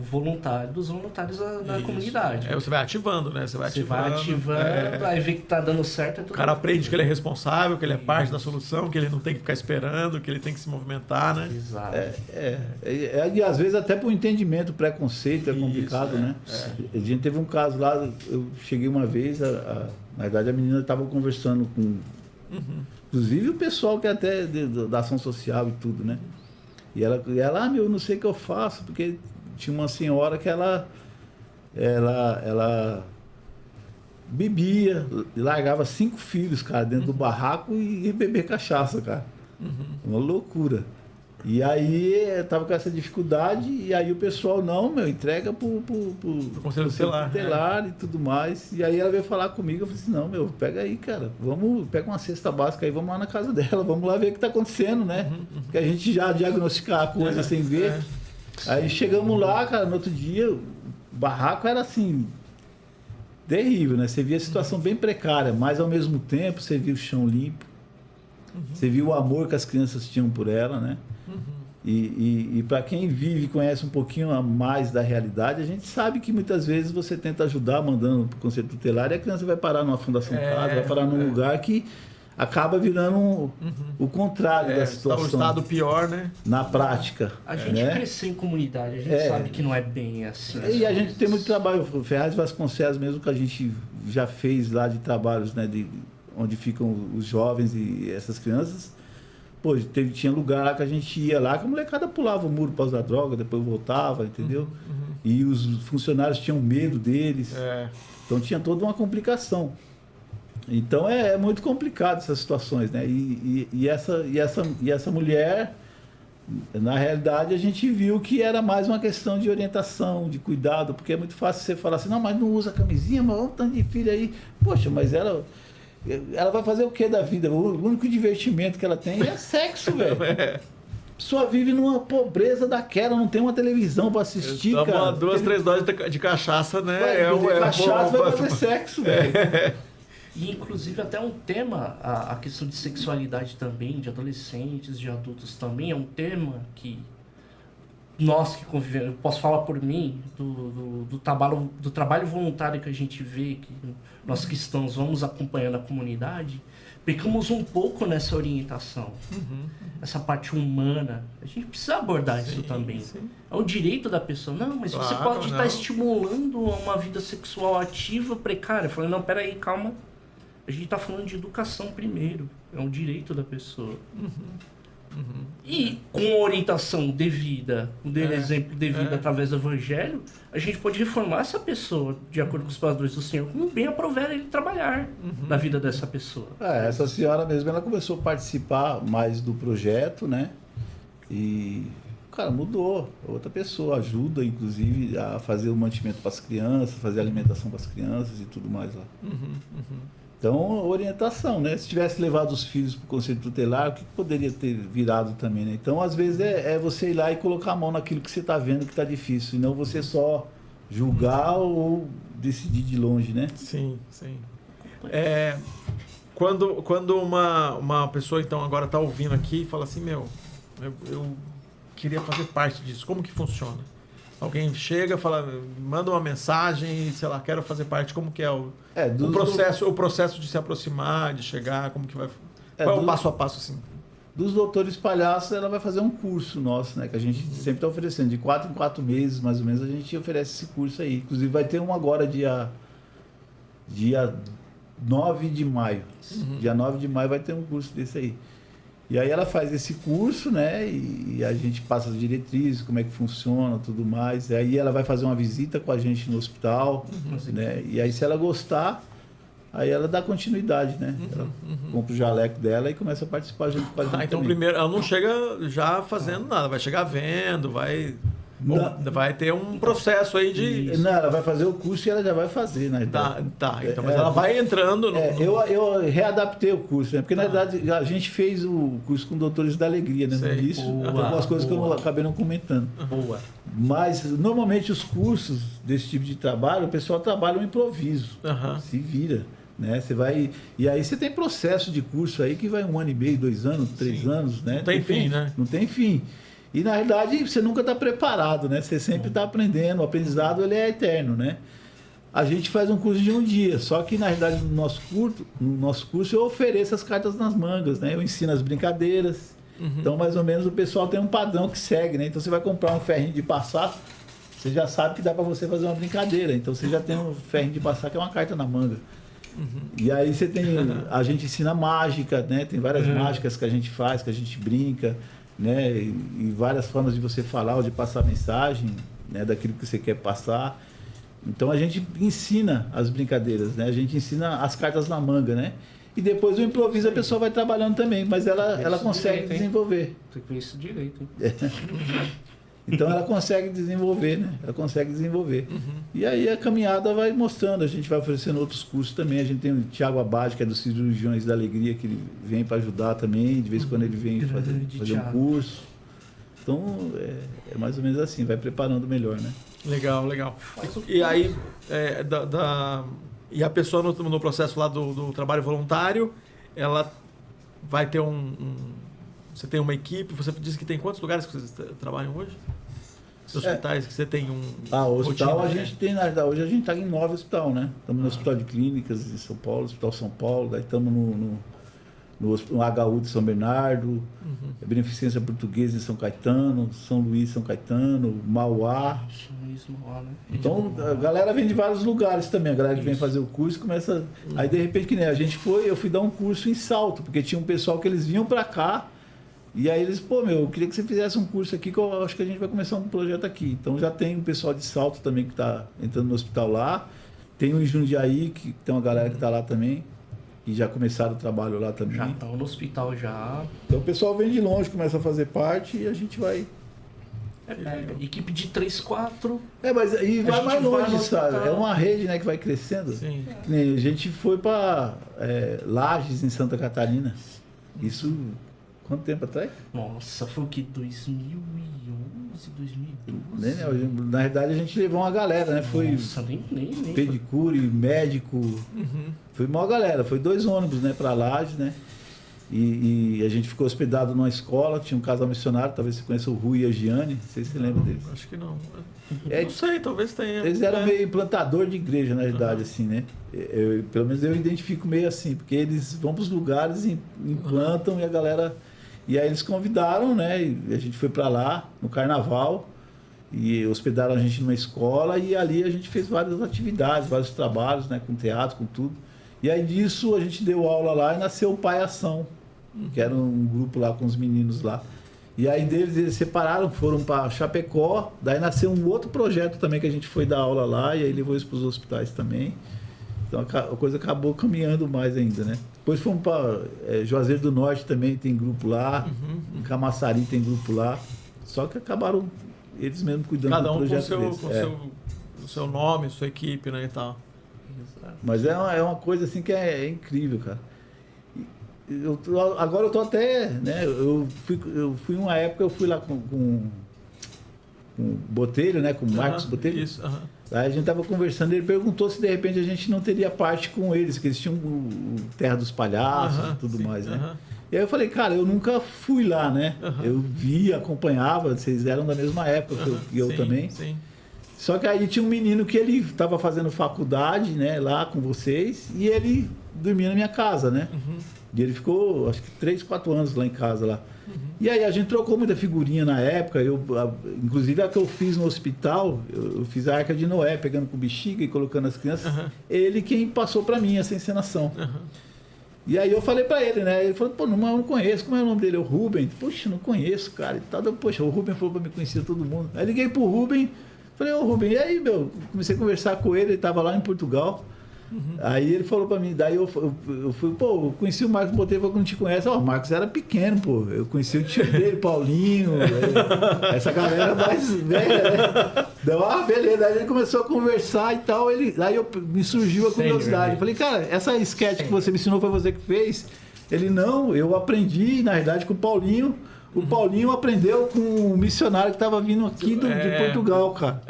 voluntário dos voluntários da comunidade. Você vai ativando, né? Você vai ativando. Aí vê que tá dando certo. O cara aprende que ele é responsável, que ele é parte da solução, que ele não tem que ficar esperando, que ele tem que se movimentar, né? Exato. E às vezes até por entendimento, preconceito é complicado, né? A gente teve um caso lá, eu cheguei uma vez, na verdade a menina estava conversando com... Inclusive o pessoal que é até da ação social e tudo, né? E ela, eu não sei o que eu faço, porque tinha uma senhora que ela bebia, largava 5 filhos, cara, dentro do barraco e ia beber cachaça, cara. Uma loucura. E aí eu tava com essa dificuldade, e aí o pessoal, entrega pro Conselho Tutelar e tudo mais. E aí ela veio falar comigo, eu falei assim, não, pega aí, cara, pega uma cesta básica aí, vamos lá na casa dela, vamos lá ver o que tá acontecendo, né? Porque a gente já diagnosticar a coisa sem ver. Aí chegamos lá, cara, no outro dia, o barraco era assim, terrível, né? Você via a situação bem precária, mas ao mesmo tempo você via o chão limpo, você via o amor que as crianças tinham por ela, né? E para quem vive e conhece um pouquinho a mais da realidade, a gente sabe que muitas vezes você tenta ajudar mandando para o Conselho Tutelar e a criança vai parar numa fundação casa, vai parar num lugar que acaba virando o contrário da situação. O estado pior, né? Na prática. A gente cresceu em comunidade, a gente sabe que não é bem assim. E a gente tem muito trabalho, o Ferraz Vasconcelos mesmo, que a gente já fez lá de trabalhos, né, onde ficam os jovens e essas crianças. Pô, tinha lugar lá que a gente ia lá, que a molecada pulava o muro para usar droga, depois voltava, entendeu? E os funcionários tinham medo deles. Então tinha toda uma complicação. Então é muito complicado essas situações, né? E essa mulher, na realidade, a gente viu que era mais uma questão de orientação, de cuidado, porque é muito fácil você falar assim, não, mas não usa camisinha, mas olha o tanto de filho aí. Poxa, mas ela vai fazer o que da vida? O único divertimento que ela tem é sexo, velho. A pessoa vive numa pobreza daquela, não tem uma televisão para assistir, cara. 2, 3 doses de cachaça, né? Cachaça vai fazer sexo, velho. E inclusive até um tema, a questão de sexualidade também, de adolescentes, de adultos também, é um tema que nós que convivemos, eu posso falar por mim, do trabalho voluntário que a gente vê, que nós cristãos vamos acompanhando a comunidade, pecamos um pouco nessa orientação, essa parte humana. A gente precisa abordar isso também. Sim. É o direito da pessoa. Não, mas você pode estar estimulando uma vida sexual ativa, precária. Eu falei, não, peraí, calma. A gente está falando de educação primeiro. É um direito da pessoa. E com orientação devida, exemplo devido através do evangelho, a gente pode reformar essa pessoa de acordo com os padrões do Senhor, como bem aprover ele trabalhar na vida dessa pessoa. Essa senhora mesmo, ela começou a participar mais do projeto, né? E, cara, mudou. Outra pessoa ajuda, inclusive, a fazer o mantimento para as crianças, fazer a alimentação para as crianças e tudo mais lá. Então, orientação, né? Se tivesse levado os filhos para o Conselho Tutelar, o que poderia ter virado também, né? Então, às vezes, é você ir lá e colocar a mão naquilo que você está vendo que está difícil, e não você só julgar ou decidir de longe, né? Sim. Quando uma pessoa, então, agora está ouvindo aqui e fala assim, eu queria fazer parte disso, como que funciona? Alguém chega, fala, manda uma mensagem, sei lá, quero fazer parte, como que é o processo de se aproximar, de chegar, como que vai... Qual é o passo a passo, assim? Dos doutores palhaços, ela vai fazer um curso nosso, né? Que a gente sempre está oferecendo, de 4 em 4 meses, mais ou menos, a gente oferece esse curso aí. Inclusive vai ter um agora, dia 9 de maio. Dia 9 de maio vai ter um curso desse aí. E aí ela faz esse curso, né? E a gente passa as diretrizes, como é que funciona, tudo mais. E aí ela vai fazer uma visita com a gente no hospital, né? E aí se ela gostar, aí ela dá continuidade, né? Ela compra o jaleco dela e começa a participar junto com a gente. Então também. Primeiro, ela não chega já fazendo nada, vai chegar vendo, vai ter um processo aí de... Não, ela vai fazer o curso e ela já vai fazer, na verdade. Então, mas ela vai entrando... Eu readaptei o curso, né? Porque, na verdade, a gente fez o curso com Doutores da Alegria, né? No início, algumas coisas que eu acabei não comentando. Boa. Mas, normalmente, os cursos desse tipo de trabalho, o pessoal trabalha um improviso. Se vira, né? Você vai... E aí você tem processo de curso aí que vai 1 ano e meio, 2 anos, 3 anos, né? Não tem fim, né? Não tem fim. E, na realidade, você nunca está preparado, né? Você sempre está aprendendo. O aprendizado, ele é eterno, né? A gente faz um curso de 1 dia, só que, na realidade, no nosso curso, eu ofereço as cartas nas mangas, né? Eu ensino as brincadeiras. Então, mais ou menos, o pessoal tem um padrão que segue, né? Então, você vai comprar um ferrinho de passar, você já sabe que dá para você fazer uma brincadeira. Então, você já tem um ferrinho de passar, que é uma carta na manga. E aí, você tem... A gente ensina mágica, né? Tem várias mágicas que a gente faz, que a gente brinca, né? E várias formas de você falar ou de passar mensagem, né? Daquilo que você quer passar. Então a gente ensina as brincadeiras, né? A gente ensina as cartas na manga, né? E depois o improviso a pessoa vai trabalhando também, mas ela consegue desenvolver. Tem que ver isso direito, hein? Então ela consegue desenvolver, né? Ela consegue desenvolver. E aí a caminhada vai mostrando, a gente vai oferecendo outros cursos também. A gente tem o Thiago Abad, que é dos Cirurgiões da Alegria, que ele vem para ajudar também, de vez em quando ele vem fazer um curso. Então é mais ou menos assim, vai preparando melhor, né? Legal. E aí, e a pessoa no processo lá do trabalho voluntário, ela vai ter você tem uma equipe, você disse que tem quantos lugares que vocês trabalham hoje? Os hospitais que você tem o hospital rotina, a gente tem, na verdade, hoje a gente está em 9 hospitais, né? Estamos no Hospital de Clínicas em São Paulo, Hospital São Paulo, daí estamos no HU de São Bernardo, Beneficência Portuguesa em São Caetano, São Luís, São Caetano, Mauá. Então a galera vem de vários lugares também, a galera que vem fazer o curso começa... Aí de repente, que nem a gente eu fui dar um curso em Salto, porque tinha um pessoal que eles vinham para cá, e aí eles, eu queria que você fizesse um curso aqui, que eu acho que a gente vai começar um projeto aqui. Então já tem um pessoal de Salto também que está entrando no hospital lá, tem o em Jundiaí, que tem uma galera que está lá também, e já começaram o trabalho lá também. Já estão no hospital já. Então o pessoal vem de longe, começa a fazer parte e a gente vai... equipe de 3, 4. Mas aí vai mais longe, sabe? É uma rede, né, que vai crescendo. Sim. A gente foi para Lages, em Santa Catarina. Isso... Quanto tempo atrás? Nossa, foi o que? 2011, 2012? Na verdade, a gente levou uma galera, né? Foi nem pedicure, médico. Foi uma galera. Foi 2 ônibus, né? Para Lages, né? E a gente ficou hospedado numa escola. Tinha um casal missionário. Talvez você conheça o Rui e a Giane. Não sei se você lembra deles. Acho que não. Não sei, talvez tenha. Eles eram meio implantador de igreja, na verdade, assim, né? Pelo menos eu identifico meio assim. Porque eles vão para os lugares, implantam e a galera... E aí eles convidaram, né? E a gente foi para lá no carnaval e hospedaram a gente numa escola e ali a gente fez várias atividades, vários trabalhos, né? Com teatro, com tudo. E aí disso a gente deu aula lá e nasceu o Pai Ação, que era um grupo lá com os meninos lá. E aí eles separaram, foram para Chapecó, daí nasceu um outro projeto também que a gente foi dar aula lá e aí levou isso para os hospitais também. Então a coisa acabou caminhando mais ainda, né? Depois fomos para Juazeiro do Norte também, tem grupo lá. Em Camaçari tem grupo lá. Só que acabaram eles mesmos cuidando do projeto deles. Cada um com o seu nome, sua equipe, né, e tal. Mas é uma coisa assim que é incrível, cara. Agora eu tô até, né? Eu fui uma época, eu fui lá com o Botelho, né? Com o Marcos Botelho. Isso, Aí a gente tava conversando, ele perguntou se de repente a gente não teria parte com eles, que eles tinham o Terra dos Palhaços e tudo mais, né? E aí eu falei, cara, eu nunca fui lá, né? Eu via, acompanhava, vocês eram da mesma época que eu também. Sim. Só que aí tinha um menino que ele estava fazendo faculdade, né, lá com vocês, e ele dormia na minha casa, né? E ele ficou, acho que 3, 4 anos lá em casa lá. E aí a gente trocou muita figurinha na época, inclusive a que eu fiz no hospital, eu fiz a Arca de Noé, pegando com bexiga e colocando as crianças, ele quem passou para mim essa encenação. E aí eu falei para ele, né, ele falou, pô, não conheço, como é o nome dele? O Rubem. Poxa, não conheço, cara. E tal. Poxa, o Rubem falou para me conhecer todo mundo. Aí liguei pro Rubem, falei, ô Rubem, e aí, meu? Comecei a conversar com ele estava lá em Portugal. Aí ele falou pra mim, daí eu fui, pô, eu conheci o Marcos Botelho, falou que não te conhece. Ó, o Marcos era pequeno, pô. Eu conheci o tio dele, Paulinho, essa galera mais velha, né? Deu, beleza. Aí ele começou a conversar e tal. Aí me surgiu a curiosidade. Eu falei, cara, essa sketch que você me ensinou foi você que fez? Ele, não, eu aprendi, na verdade, com o Paulinho. O Paulinho aprendeu com o missionário que estava vindo aqui de Portugal, cara.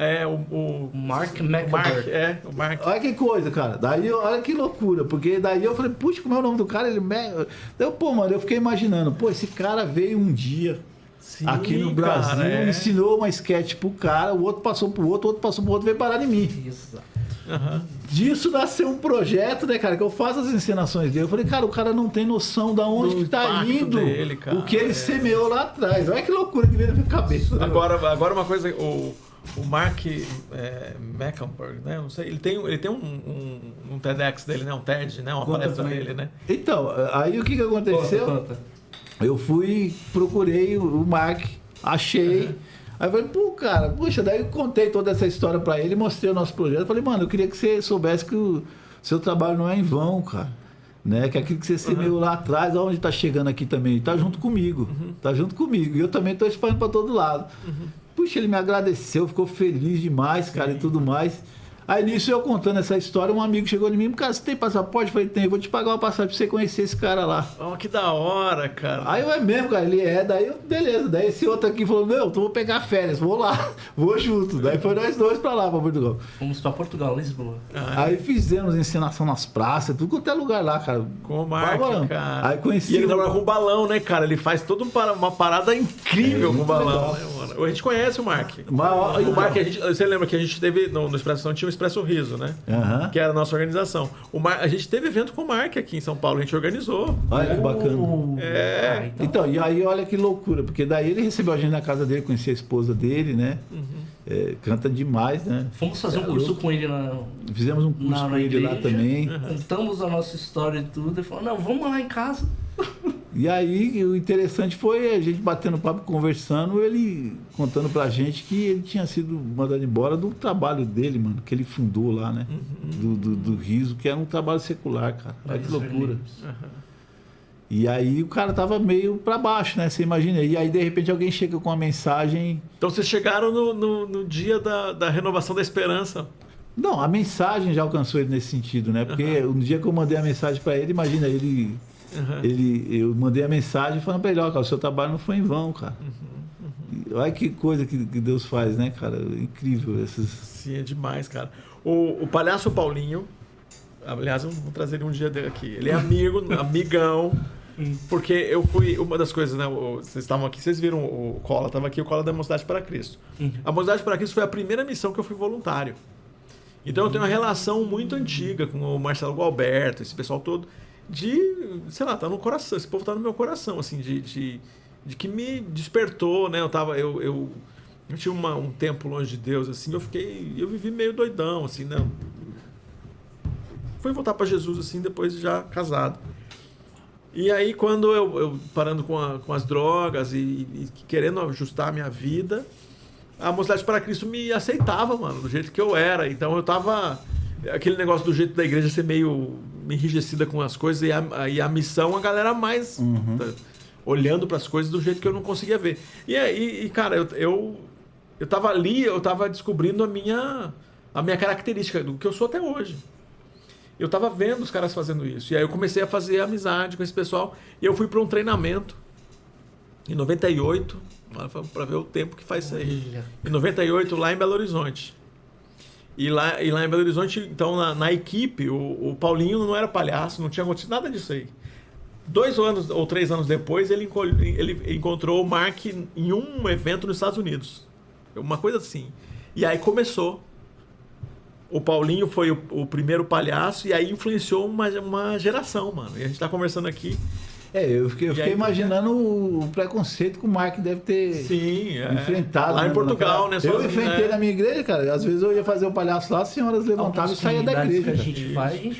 O Mark McGurk. O Mark. Olha que coisa, cara. Daí, olha que loucura. Porque daí eu falei, puxa, como é o nome do cara? Eu fiquei imaginando, pô, esse cara veio um dia aqui no Brasil, ensinou uma sketch pro cara, o outro passou pro outro passou pro outro, veio parar em mim. Exato. Disso nasceu um projeto, né, cara, que eu faço as encenações dele. Eu falei, cara, o cara não tem noção de onde que tá indo dele, cara, o que ele semeou lá atrás. Olha que loucura que veio na minha cabeça. Né? Agora uma coisa, o Mark Mecklenburg, né? Não sei, ele tem um TEDx dele, né? Um TED, né? Uma palestra dele, né? Então, aí o que aconteceu? Eu procurei o Mark, achei. Aí eu falei, pô, cara, puxa, daí eu contei toda essa história pra ele, mostrei o nosso projeto. Eu falei, mano, eu queria que você soubesse que o seu trabalho não é em vão, cara. Né? Que aquilo que você semeou lá atrás, aonde tá chegando aqui também, tá junto comigo. Tá junto comigo. E eu também tô espalhando pra todo lado. Puxa, ele me agradeceu, ficou feliz demais, cara, e tudo mais. Aí nisso eu contando essa história, um amigo chegou em mim, cara, você tem passaporte? Eu falei, tem, vou te pagar uma passagem pra você conhecer esse cara lá. Oh, que da hora, cara. Aí eu é mesmo, cara, ele daí eu, beleza. Daí esse outro aqui falou, não, então vou pegar férias, vou lá, vou junto. Daí foi nós dois pra lá, pra Portugal. Fomos pra Portugal, Lisboa. Aí fizemos encenação nas praças, tudo quanto é lugar lá, cara. Com o Mark, cara. Aí conheci E ele trabalha com balão, né, cara? Ele faz toda uma parada incrível com o balão, né, mano? A gente conhece o Mark. O Mark, você lembra que a gente teve, no Expresso Não tinha o Expresso Riso, né? Que era a nossa organização. A gente teve evento com o Mark aqui em São Paulo, a gente organizou. Olha que bacana. Então, e aí olha que loucura, porque daí ele recebeu a gente na casa dele, conheci a esposa dele, né? Canta demais, né? fomos fazer um curso com ele Fizemos um curso com ele lá também. Contamos a nossa história e tudo. Ele falou, não, vamos lá em casa. E aí o interessante foi a gente batendo papo, conversando, ele contando pra gente que ele tinha sido mandado embora do trabalho dele, mano, que ele fundou lá, né? Do Riso, que era um trabalho secular, cara. Olha que loucura. E aí o cara tava meio pra baixo, né? Você imagina. E aí, de repente, alguém chega com uma mensagem. Então vocês chegaram no dia da renovação da esperança. Não, a mensagem já alcançou ele nesse sentido, né? Porque no dia que eu mandei a mensagem pra ele, imagina, eu mandei a mensagem falando pra ele, ó, cara, o seu trabalho não foi em vão, cara. Olha que coisa que Deus faz, né, cara? Incrível essas. Sim, é demais, cara. O palhaço Paulinho, aliás, vamos trazer ele um dia dele aqui. Ele é amigão. Porque eu fui, uma das coisas, né? Vocês estavam aqui, vocês viram o Cola, estava aqui, o Cola da Mocidade para Cristo. A Mocidade para Cristo foi a primeira missão que eu fui voluntário. Então eu tenho uma relação muito antiga com o Marcelo Gualberto, esse pessoal todo, sei lá, tá no coração, esse povo tá no meu coração, assim, de que me despertou, né? Eu tinha um tempo longe de Deus, assim, eu vivi meio doidão, assim, né? Fui voltar para Jesus, assim, depois já casado. E aí, quando eu parando com as drogas e querendo ajustar a minha vida, a Mocidade para Cristo me aceitava, mano, do jeito que eu era. Então eu tava... Aquele negócio do jeito da igreja ser meio enrijecida com as coisas e a missão, a galera mais olhando para as coisas do jeito que eu não conseguia ver. E aí, cara, eu tava ali, eu tava descobrindo a minha característica, do que eu sou até hoje. Eu tava vendo os caras fazendo isso. E aí eu comecei a fazer amizade com esse pessoal. E eu fui para um treinamento em 98, para ver o tempo que faz isso aí. Em 98, lá em Belo Horizonte. E lá em Belo Horizonte, então, na equipe, o Paulinho não era palhaço, não tinha acontecido nada disso aí. 2 anos ou 3 anos depois, ele encontrou o Mark em um evento nos Estados Unidos. Uma coisa assim. E aí começou. O Paulinho foi o primeiro palhaço e aí influenciou uma geração, mano. E a gente tá conversando aqui. Eu fiquei imaginando o preconceito que o Mark deve ter enfrentado. Lá em Portugal, né? Eu enfrentei na minha igreja, cara. Às vezes eu ia fazer o palhaço lá, as senhoras levantavam e saíam da igreja. Que a gente faz, a gente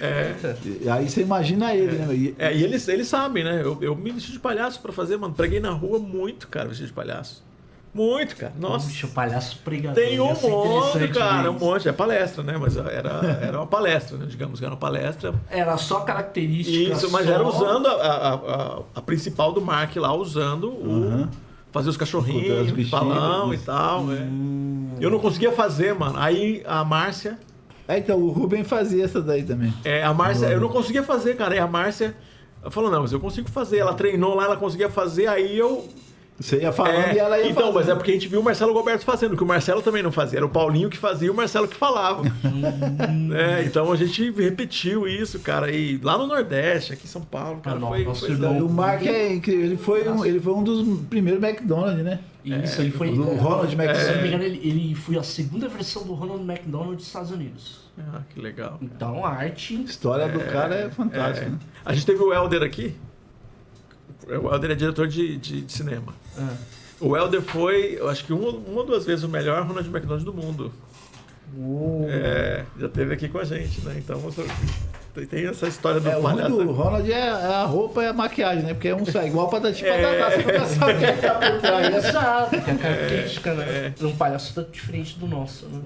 E aí você imagina ele, né? E eles sabem, né? Eu me vesti de palhaço pra fazer, mano. Preguei na rua muito, cara, vestido de palhaço. Muito, cara. Nossa. Puxa, o palhaço pregador. Tem um monte, cara. Um monte. É palestra, né? Mas era uma palestra, né? Digamos que era uma palestra. Era só característica. Isso, mas era usando a principal do Mark lá, usando fazer os cachorrinhos, balão e tal. Eu não conseguia fazer, mano. Aí a Márcia... então, o Rubem fazia essa daí também. A Márcia... Eu não conseguia fazer, cara. Aí a Márcia falou, não, mas eu consigo fazer. Ela treinou lá, ela conseguia fazer. Aí eu... Você ia falando e ela ia então, fazendo. Mas é porque a gente viu o Marcelo Gualberto fazendo, que o Marcelo também não fazia. Era o Paulinho que fazia e o Marcelo que falava. Então a gente repetiu isso, cara. E lá no Nordeste, aqui em São Paulo, cara, foi o Mark é incrível. Ele foi um dos primeiros McDonald's, né? Isso, ele foi... Do Ronald McDonald. Se não me engano, ele foi a segunda versão do Ronald McDonald dos Estados Unidos. Que legal. Então a arte... A história do cara é fantástica, né? A gente teve o Helder aqui. O Helder é diretor de cinema. O Helder foi, eu acho que uma ou 2 vezes o melhor Ronald McDonald do mundo. Já esteve aqui com a gente, né? Então, Tem essa história do O palhaço. do Ronald é a roupa e a maquiagem, né? Porque um sai igual pra dar tipo você nunca sabe o que tá por trás, né? Exato, que é a característica, né? Um palhaço tá diferente do nosso, né?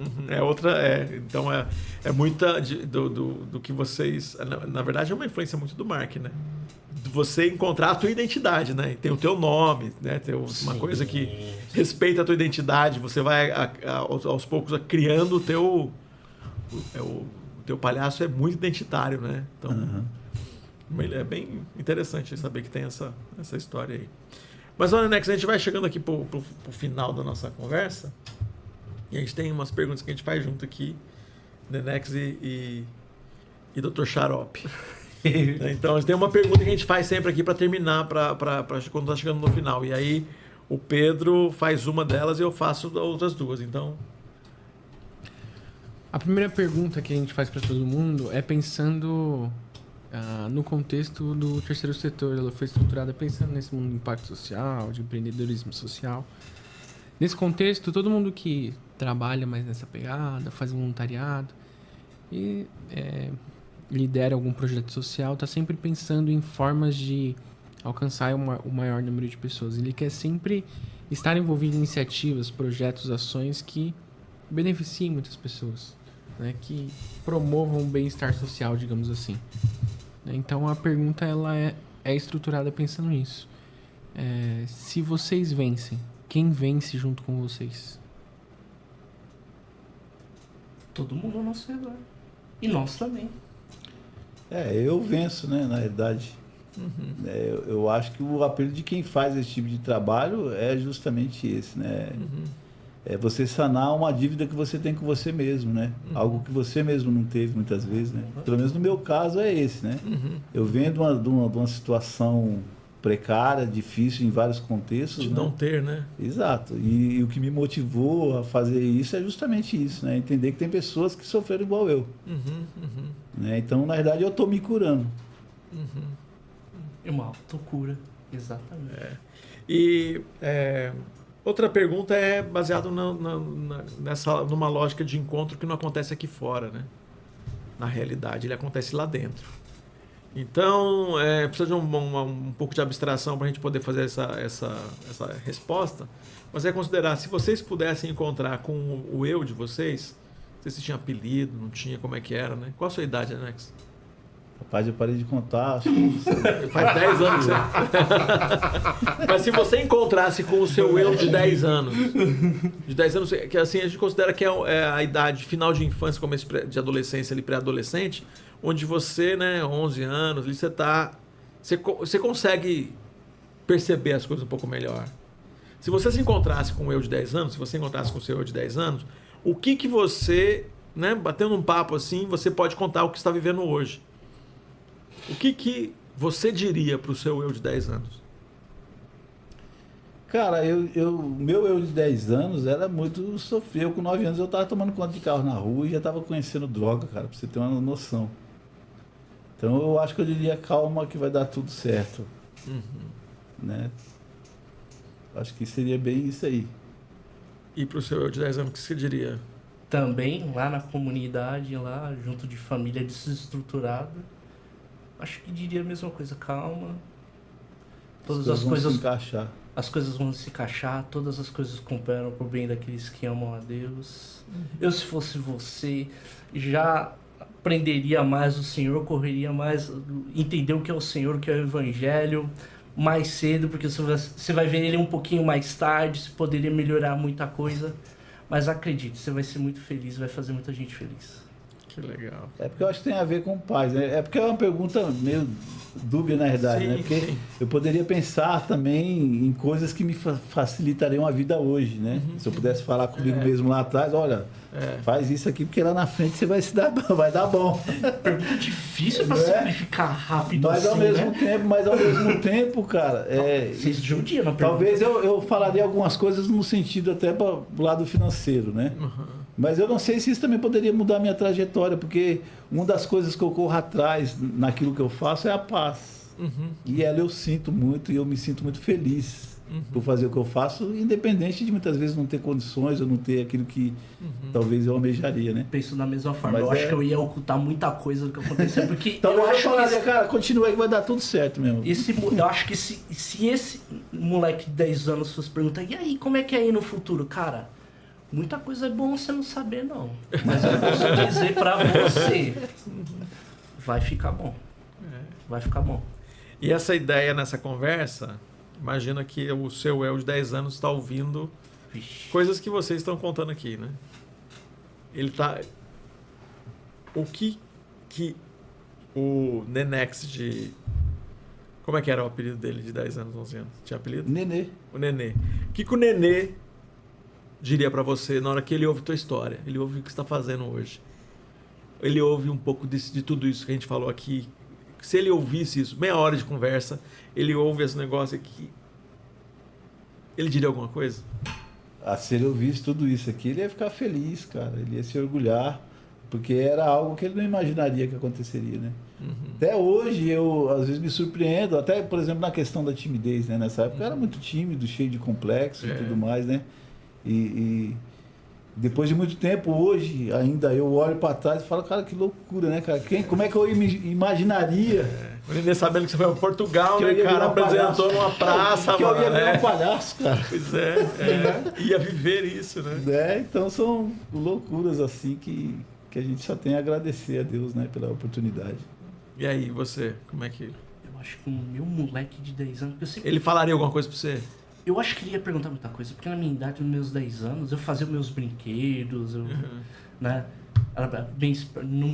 Então é muita do que vocês... Na verdade, é uma influência muito do Mark, né? De você encontrar a tua identidade, né? Tem o teu nome, né? Tem uma coisa que respeita a tua identidade. Você vai, aos poucos, criando o teu... O teu palhaço é muito identitário, né? Então, é bem interessante saber que tem essa história aí. Mas, olha, Nex, a gente vai chegando aqui pro final da nossa conversa. E a gente tem umas perguntas que a gente faz junto aqui, Nenex e Dr. Xarope. Então, a gente tem uma pergunta que a gente faz sempre aqui para terminar, quando tá chegando no final. E aí, o Pedro faz uma delas e eu faço as outras duas. Então... A primeira pergunta que a gente faz para todo mundo é pensando no contexto do terceiro setor. Ela foi estruturada pensando nesse mundo de impacto social, de empreendedorismo social. Nesse contexto, todo mundo que trabalha mais nessa pegada, faz voluntariado e lidera algum projeto social, está sempre pensando em formas de alcançar o maior número de pessoas. Ele quer sempre estar envolvido em iniciativas, projetos, ações que beneficiem muitas pessoas, né? Que promovam o bem-estar social, digamos assim. Então a pergunta ela é estruturada pensando nisso. Se vocês vencem, quem vence junto com vocês? Todo mundo ao nosso redor. E nós também. Eu venço, né, na realidade. Eu acho que o apelo de quem faz esse tipo de trabalho é justamente esse, né? É você sanar uma dívida que você tem com você mesmo, né? Algo que você mesmo não teve muitas vezes, né? Pelo menos no meu caso é esse, né? Eu venho de uma situação precária, difícil em vários contextos. De né? não ter, né? Exato. E o que me motivou a fazer isso é justamente isso, né? Entender que tem pessoas que sofreram igual eu. Né? Então, na verdade, eu estou me curando. É uma autocura, exatamente. E outra pergunta é baseada numa lógica de encontro que não acontece aqui fora, né? Na realidade, ele acontece lá dentro. Então, precisa de um pouco de abstração para a gente poder fazer essa resposta. Mas considerar, se vocês pudessem encontrar com o eu de vocês, não sei se tinha apelido, não tinha, como é que era, né? Qual a sua idade, Nex? Rapaz, eu parei de contar. Acho que... Faz 10 anos. Mas se você encontrasse com o seu eu de 10 anos, que assim, a gente considera que é a idade final de infância, começo de adolescência, ali pré-adolescente, onde você, né, 11 anos, ali você consegue perceber as coisas um pouco melhor. Se você se encontrasse com o eu de 10 anos, se você encontrasse com o seu eu de 10 anos, o que você, né, batendo um papo assim, você pode contar o que está vivendo hoje. O que você diria para o seu eu de 10 anos? Cara, meu eu de 10 anos era muito sofrido. Com 9 anos eu estava tomando conta de carro na rua e já estava conhecendo droga, cara, para você ter uma noção. Então eu acho que eu diria calma que vai dar tudo certo. Né? Acho que seria bem isso aí. E para o seu eu de 10 anos, o que você diria? Também lá na comunidade, lá junto de família desestruturada, acho que diria a mesma coisa, calma. Todas as coisas vão se encaixar. As coisas vão se encaixar, todas as coisas cooperam para o bem daqueles que amam a Deus. Eu, se fosse você, já aprenderia mais o Senhor, correria mais, entender o que é o Senhor, o que é o Evangelho, mais cedo, porque você vai ver ele um pouquinho mais tarde, você poderia melhorar muita coisa. Mas acredite, você vai ser muito feliz, vai fazer muita gente feliz. Que legal. É porque eu acho que tem a ver com paz, né? É porque é uma pergunta meio dúbia, na verdade, sim, né? Porque sim. Eu poderia pensar também em coisas que me facilitariam a vida hoje, né? Se eu pudesse falar comigo mesmo lá atrás, olha, faz isso aqui porque lá na frente você vai dar bom. Pergunta difícil para simplificar rápido Mas assim, ao mesmo tempo, cara, vocês judiam na pergunta. talvez eu falaria algumas coisas no sentido até para o lado financeiro, né? Mas eu não sei se isso também poderia mudar a minha trajetória, porque uma das coisas que eu corro atrás naquilo que eu faço é a paz. E ela eu sinto muito e eu me sinto muito feliz. por fazer o que eu faço, independente de muitas vezes não ter condições ou não ter aquilo que talvez eu almejaria, né? Penso da mesma forma. Mas eu acho que eu ia ocultar muita coisa do que aconteceu, porque Então eu acho falaria, que cara, continua aí que vai dar tudo certo mesmo. eu acho que se esse moleque de 10 anos fosse perguntar, e aí, como é que é aí no futuro? Cara, muita coisa é bom você não saber, não. Mas eu posso dizer pra você, vai ficar bom. Vai ficar bom. E essa ideia nessa conversa, imagina que o seu eu de 10 anos está ouvindo coisas que vocês estão contando aqui, né? Ele tá... O que o Nenex de... Como é que era o apelido dele de 10 anos, 11 anos? Tinha apelido? Nenê. O Nenê. O que o Nenê diria pra você na hora que ele ouve tua história? Ele ouve o que você está fazendo hoje. Ele ouve um pouco de tudo isso que a gente falou aqui. Se ele ouvisse isso, meia hora de conversa, ele ouve esse negócio aqui, ele diria alguma coisa? Se ele ouvisse tudo isso aqui, ele ia ficar feliz, cara. Ele ia se orgulhar, porque era algo que ele não imaginaria que aconteceria, né? Até hoje, eu às vezes me surpreendo, até, por exemplo, na questão da timidez, né? Nessa época eu era muito tímido, cheio de complexo e tudo mais, né? E depois de muito tempo, hoje, ainda eu olho para trás e falo, cara, que loucura, né, cara? Como é que eu imaginaria? O Nenê sabendo que você foi para Portugal, né, ia cara? virar um Apresentou palhaço. numa praça, Que eu mano. ia virar um palhaço, cara. Pois é. Ia viver isso, né? Então são loucuras assim que a gente só tem a agradecer a Deus, né, pela oportunidade. E aí, você, como é que... Eu acho que o meu moleque de 10 anos... Eu sempre... Ele falaria alguma coisa pra você? Eu acho que ele ia perguntar muita coisa, porque na minha idade, nos meus 10 anos, eu fazia meus brinquedos, né? Não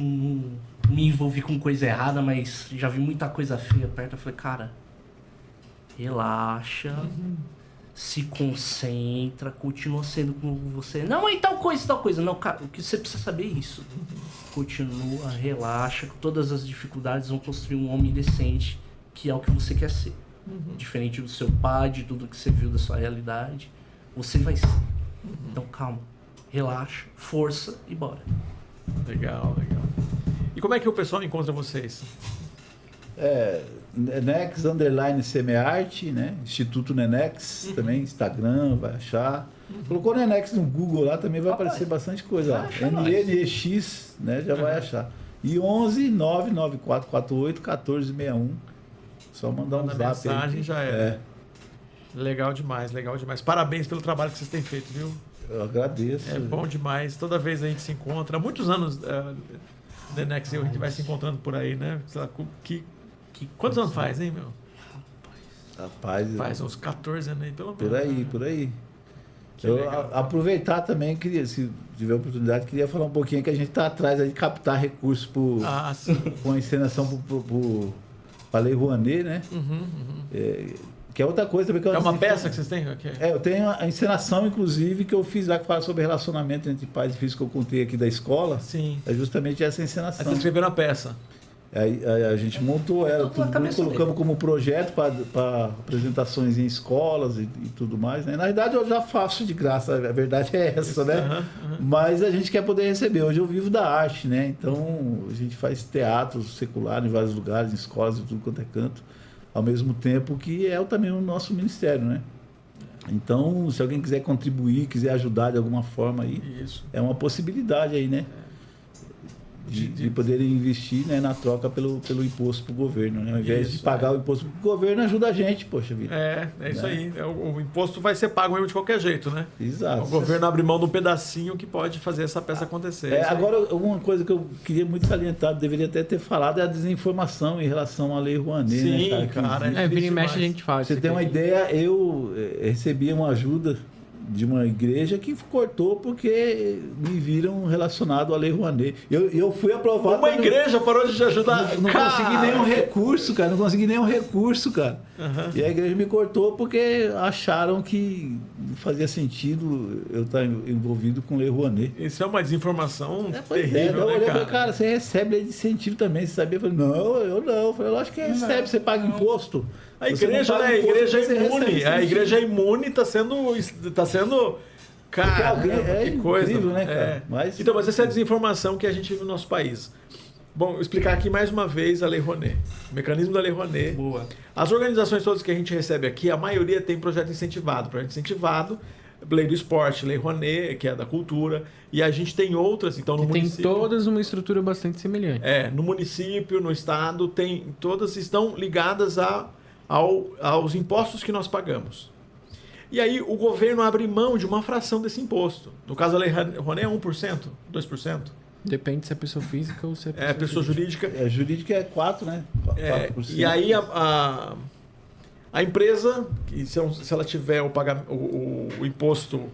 me envolvi com coisa errada, mas já vi muita coisa feia perto. Eu falei, cara, relaxa, se concentra, continua sendo como você. Não, e tal coisa. Não, cara, o que você precisa saber é isso. Continua, relaxa, que todas as dificuldades vão construir um homem decente, que é o que você quer ser. Diferente do seu pai, de tudo que você viu da sua realidade, você vai ser. Então calma, relaxa, força e bora. Legal. E como é que o pessoal encontra vocês? Nenex _semearte, né? Instituto Nenex, também, Instagram, vai achar. Colocou Nenex no Google lá, também vai aparecer bastante coisa lá. NEX, né? Já vai achar. E 11 99448 1461. Só mandar um zap mensagem aí. já era. Legal demais. Parabéns pelo trabalho que vocês têm feito, viu? Eu agradeço. É bom demais. Toda vez a gente se encontra. Há muitos anos, Nenex, a gente vai se encontrando por aí, né? Sei lá, quantos anos faz, hein, meu? Rapaz, Faz uns 14 anos aí, pelo menos. Por aí. Que Aproveitar também, se tiver oportunidade, queria falar um pouquinho que a gente está atrás aí de captar recursos com a encenação para a Lei Rouanet, né? Que é outra coisa também que eu... É uma peça que vocês têm? Eu tenho a encenação, inclusive, que eu fiz lá, que fala sobre relacionamento entre pais e filhos, que eu contei aqui da escola. Sim. É justamente essa Aí encenação. vocês escreveram a peça. Aí a gente montou ela, colocamos como projeto para apresentações em escolas e tudo mais, né? Na verdade, eu já faço de graça, a verdade é essa, né? Mas a gente quer poder receber. Hoje eu vivo da arte, né? Então, a gente faz teatro secular em vários lugares, em escolas e tudo quanto é canto, ao mesmo tempo que é também o nosso ministério, né? Então, se alguém quiser contribuir, quiser ajudar de alguma forma aí, é uma possibilidade aí, né? De poder investir, né, na troca pelo imposto para o governo, né? Ao invés de pagar o imposto para o governo, ajuda a gente, poxa vida. É isso aí. O imposto vai ser pago mesmo de qualquer jeito, né? Exato. O governo abre mão de um pedacinho que pode fazer essa peça acontecer. Agora, uma coisa que eu queria muito salientar, deveria até ter falado, é a desinformação em relação à Lei Rouanet. Sim, né, cara. Vira e mexe a gente faz. Você tem uma ideia, eu recebi uma ajuda de uma igreja que cortou porque me viram relacionado à Lei Rouanet. Eu fui aprovado... Uma igreja parou de te ajudar? Não consegui nenhum recurso, cara. E a igreja me cortou porque acharam que fazia sentido eu estar envolvido com Lei Rouanet. Isso é uma desinformação terrível, Eu olhei e né, falei, cara, você recebe lei de incentivo também, você sabia? Eu falei, não, eu não. Eu falei, lógico que recebe, você paga imposto. A igreja, né? A igreja é imune. A igreja é imune e está sendo... Cara, que coisa. Incrível, né, cara? Então, mas essa é a desinformação que a gente vive no nosso país. Bom, explicar aqui mais uma vez a Lei Rouanet. O mecanismo da Lei Rouanet. Boa. As organizações todas que a gente recebe aqui, a maioria tem projeto incentivado. Projeto incentivado, Lei do Esporte, Lei Rouanet, que é da cultura. E a gente tem outras, então no município... Tem todas uma estrutura bastante semelhante. No município, no estado, todas estão ligadas aos impostos que nós pagamos. E aí o governo abre mão de uma fração desse imposto. No caso, a Lei Rouanet é 1%, 2%. Depende se é pessoa física ou se é pessoa jurídica. Jurídica é 4%, né? 4%. E aí a empresa, se ela tiver o imposto,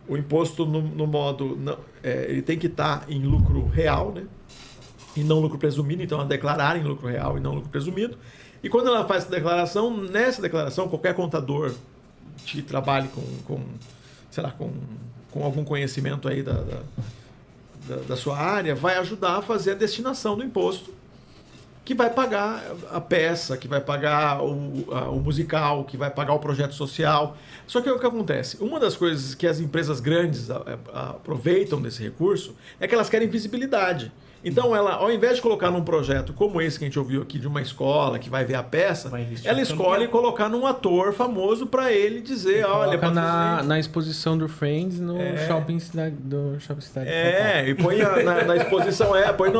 o imposto no modo, ele tem que estar em lucro real, né? E não lucro presumido, então ela declarar em lucro real e não lucro presumido. E quando ela faz essa declaração, nessa declaração, qualquer contador que trabalhe com algum conhecimento aí da sua área, vai ajudar a fazer a destinação do imposto, que vai pagar a peça, que vai pagar o musical, que vai pagar o projeto social. Só que o que acontece? Uma das coisas que as empresas grandes aproveitam desse recurso é que elas querem visibilidade. Então, ela, ao invés de colocar num projeto como esse que a gente ouviu aqui, de uma escola que vai ver a peça, ela escolhe colocar num ator famoso para ele dizer, olha... Coloca na exposição do Friends no shopping cidade. E põe na exposição, põe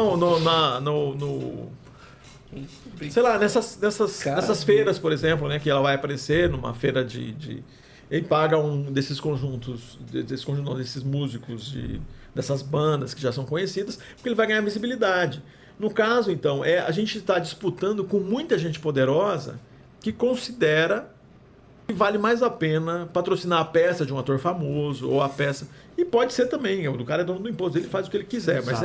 sei lá, nessas feiras, por exemplo, né, que ela vai aparecer numa feira ele paga um desses conjuntos, desses músicos, dessas bandas que já são conhecidas, porque ele vai ganhar visibilidade. No caso, então, a gente está disputando com muita gente poderosa que considera que vale mais a pena patrocinar a peça de um ator famoso ou a peça... E pode ser também, o cara é dono do imposto, ele faz o que ele quiser, mas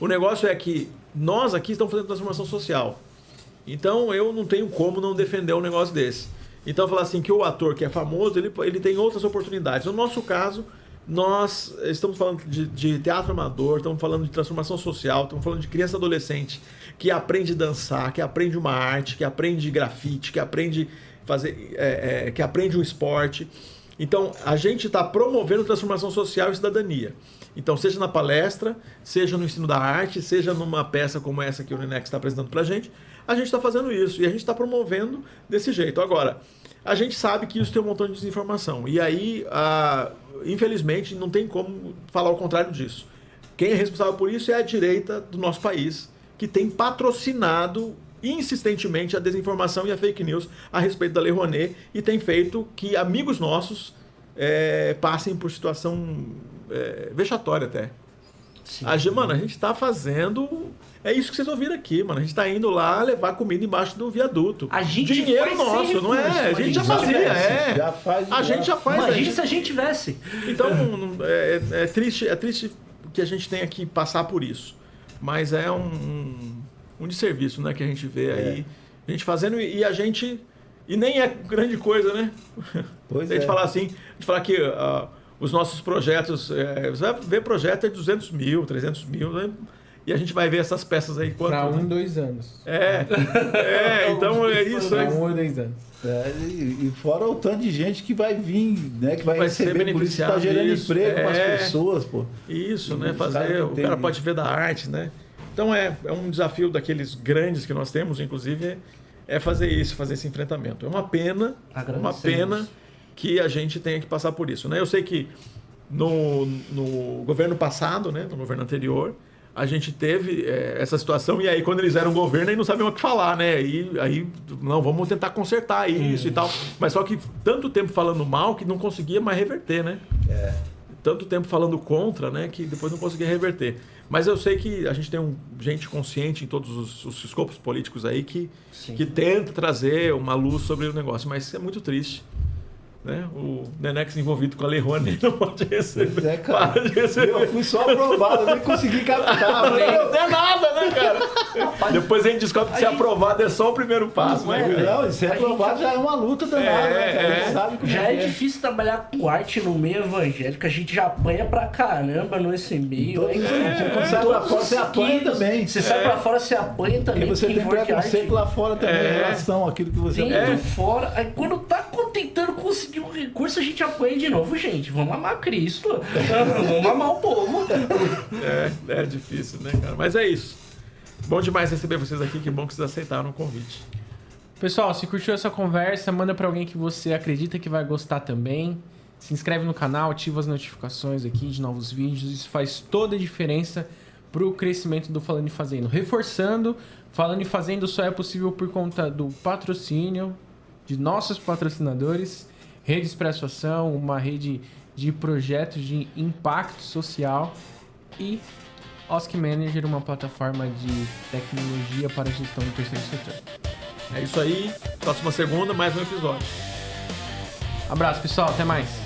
o negócio é que nós aqui estamos fazendo transformação social. Então, eu não tenho como não defender um negócio desse. Então, falar assim, que o ator que é famoso, ele tem outras oportunidades. No nosso caso, nós estamos falando de teatro amador, estamos falando de transformação social, estamos falando de criança e adolescente que aprende a dançar, que aprende uma arte, que aprende grafite, que aprende que aprende um esporte. Então, a gente está promovendo transformação social e cidadania. Então, seja na palestra, seja no ensino da arte, seja numa peça como essa que o Nenex está apresentando para a gente gente está fazendo isso e a gente está promovendo desse jeito. Agora, a gente sabe que isso tem um montão de desinformação. E aí, infelizmente, não tem como falar o contrário disso. Quem é responsável por isso é a direita do nosso país, que tem patrocinado insistentemente a desinformação e a fake news a respeito da Lei Rouanet e tem feito que amigos nossos passem por situação vexatória até. Mano, a gente está fazendo... É isso que vocês ouviram aqui, mano. A gente está indo lá levar comida embaixo do viaduto. Dinheiro nosso, não é? A gente já fazia, A gente já faz. Imagina se a gente tivesse. Então, é triste que a gente tenha que passar por isso. Mas é um desserviço, né, que a gente vê aí. A gente fazendo e a gente... E nem é grande coisa, né? Pois a gente falar assim, a gente falar que os nossos projetos... você vai ver projeto de 200 mil, 300 mil, né? E a gente vai ver essas peças aí quanto... Para 1, 2 anos. Então é isso. Para 1 ou 2 anos. E fora o tanto de gente que vai vir, né? Que vai receber, ser beneficiado. Por isso tá gerando emprego para as pessoas, pô. Isso, né? O cara pode ver da arte, né? Então é um desafio daqueles grandes que nós temos, inclusive, fazer isso, fazer esse enfrentamento. É uma pena que a gente tenha que passar por isso, né? Eu sei que no governo passado, né? No governo anterior, a gente teve essa situação e aí quando eles eram governo aí não sabiam o que falar, né? Aí não, vamos tentar consertar isso e tal. Mas só que tanto tempo falando mal que não conseguia mais reverter, né? Tanto tempo falando contra, né? Que depois não conseguia reverter. Mas eu sei que a gente tem gente consciente em todos os escopos políticos aí que tenta trazer uma luz sobre o negócio, mas isso é muito triste. Né? O Nenex envolvido com a Lei Rouanet não pode receber. Cara. Eu fui só aprovado, eu nem consegui captar. Não tem nada, né? né, cara? Depois a gente descobre que ser aprovado é só o primeiro passo, né? Não, ser aprovado já é uma luta danada, né, cara? A gente sabe como Já é difícil trabalhar com arte no meio evangélico, a gente já apanha pra caramba nesse meio. Quando sai pra fora, você apanha também. Você sai pra fora, você apanha também. Porque você tem preconceito lá fora também em relação àquilo que você dentro, fora. Aí quando tá tentando conseguir um recurso, a gente apanha de novo, gente. Vamos amar Cristo. Vamos amar o povo. É difícil, né, cara? Mas é isso. Bom demais receber vocês aqui. Que bom que vocês aceitaram o convite. Pessoal, se curtiu essa conversa, manda pra alguém que você acredita que vai gostar também. Se inscreve no canal, ativa as notificações aqui de novos vídeos. Isso faz toda a diferença pro crescimento do Falando e Fazendo. Reforçando, Falando e Fazendo só é possível por conta do patrocínio de nossos patrocinadores, Rede Expresso Ação, uma rede de projetos de impacto social, e Osk Manager, uma plataforma de tecnologia para a gestão do terceiro setor. É isso aí. Próxima segunda, mais um episódio. Abraço, pessoal. Até mais.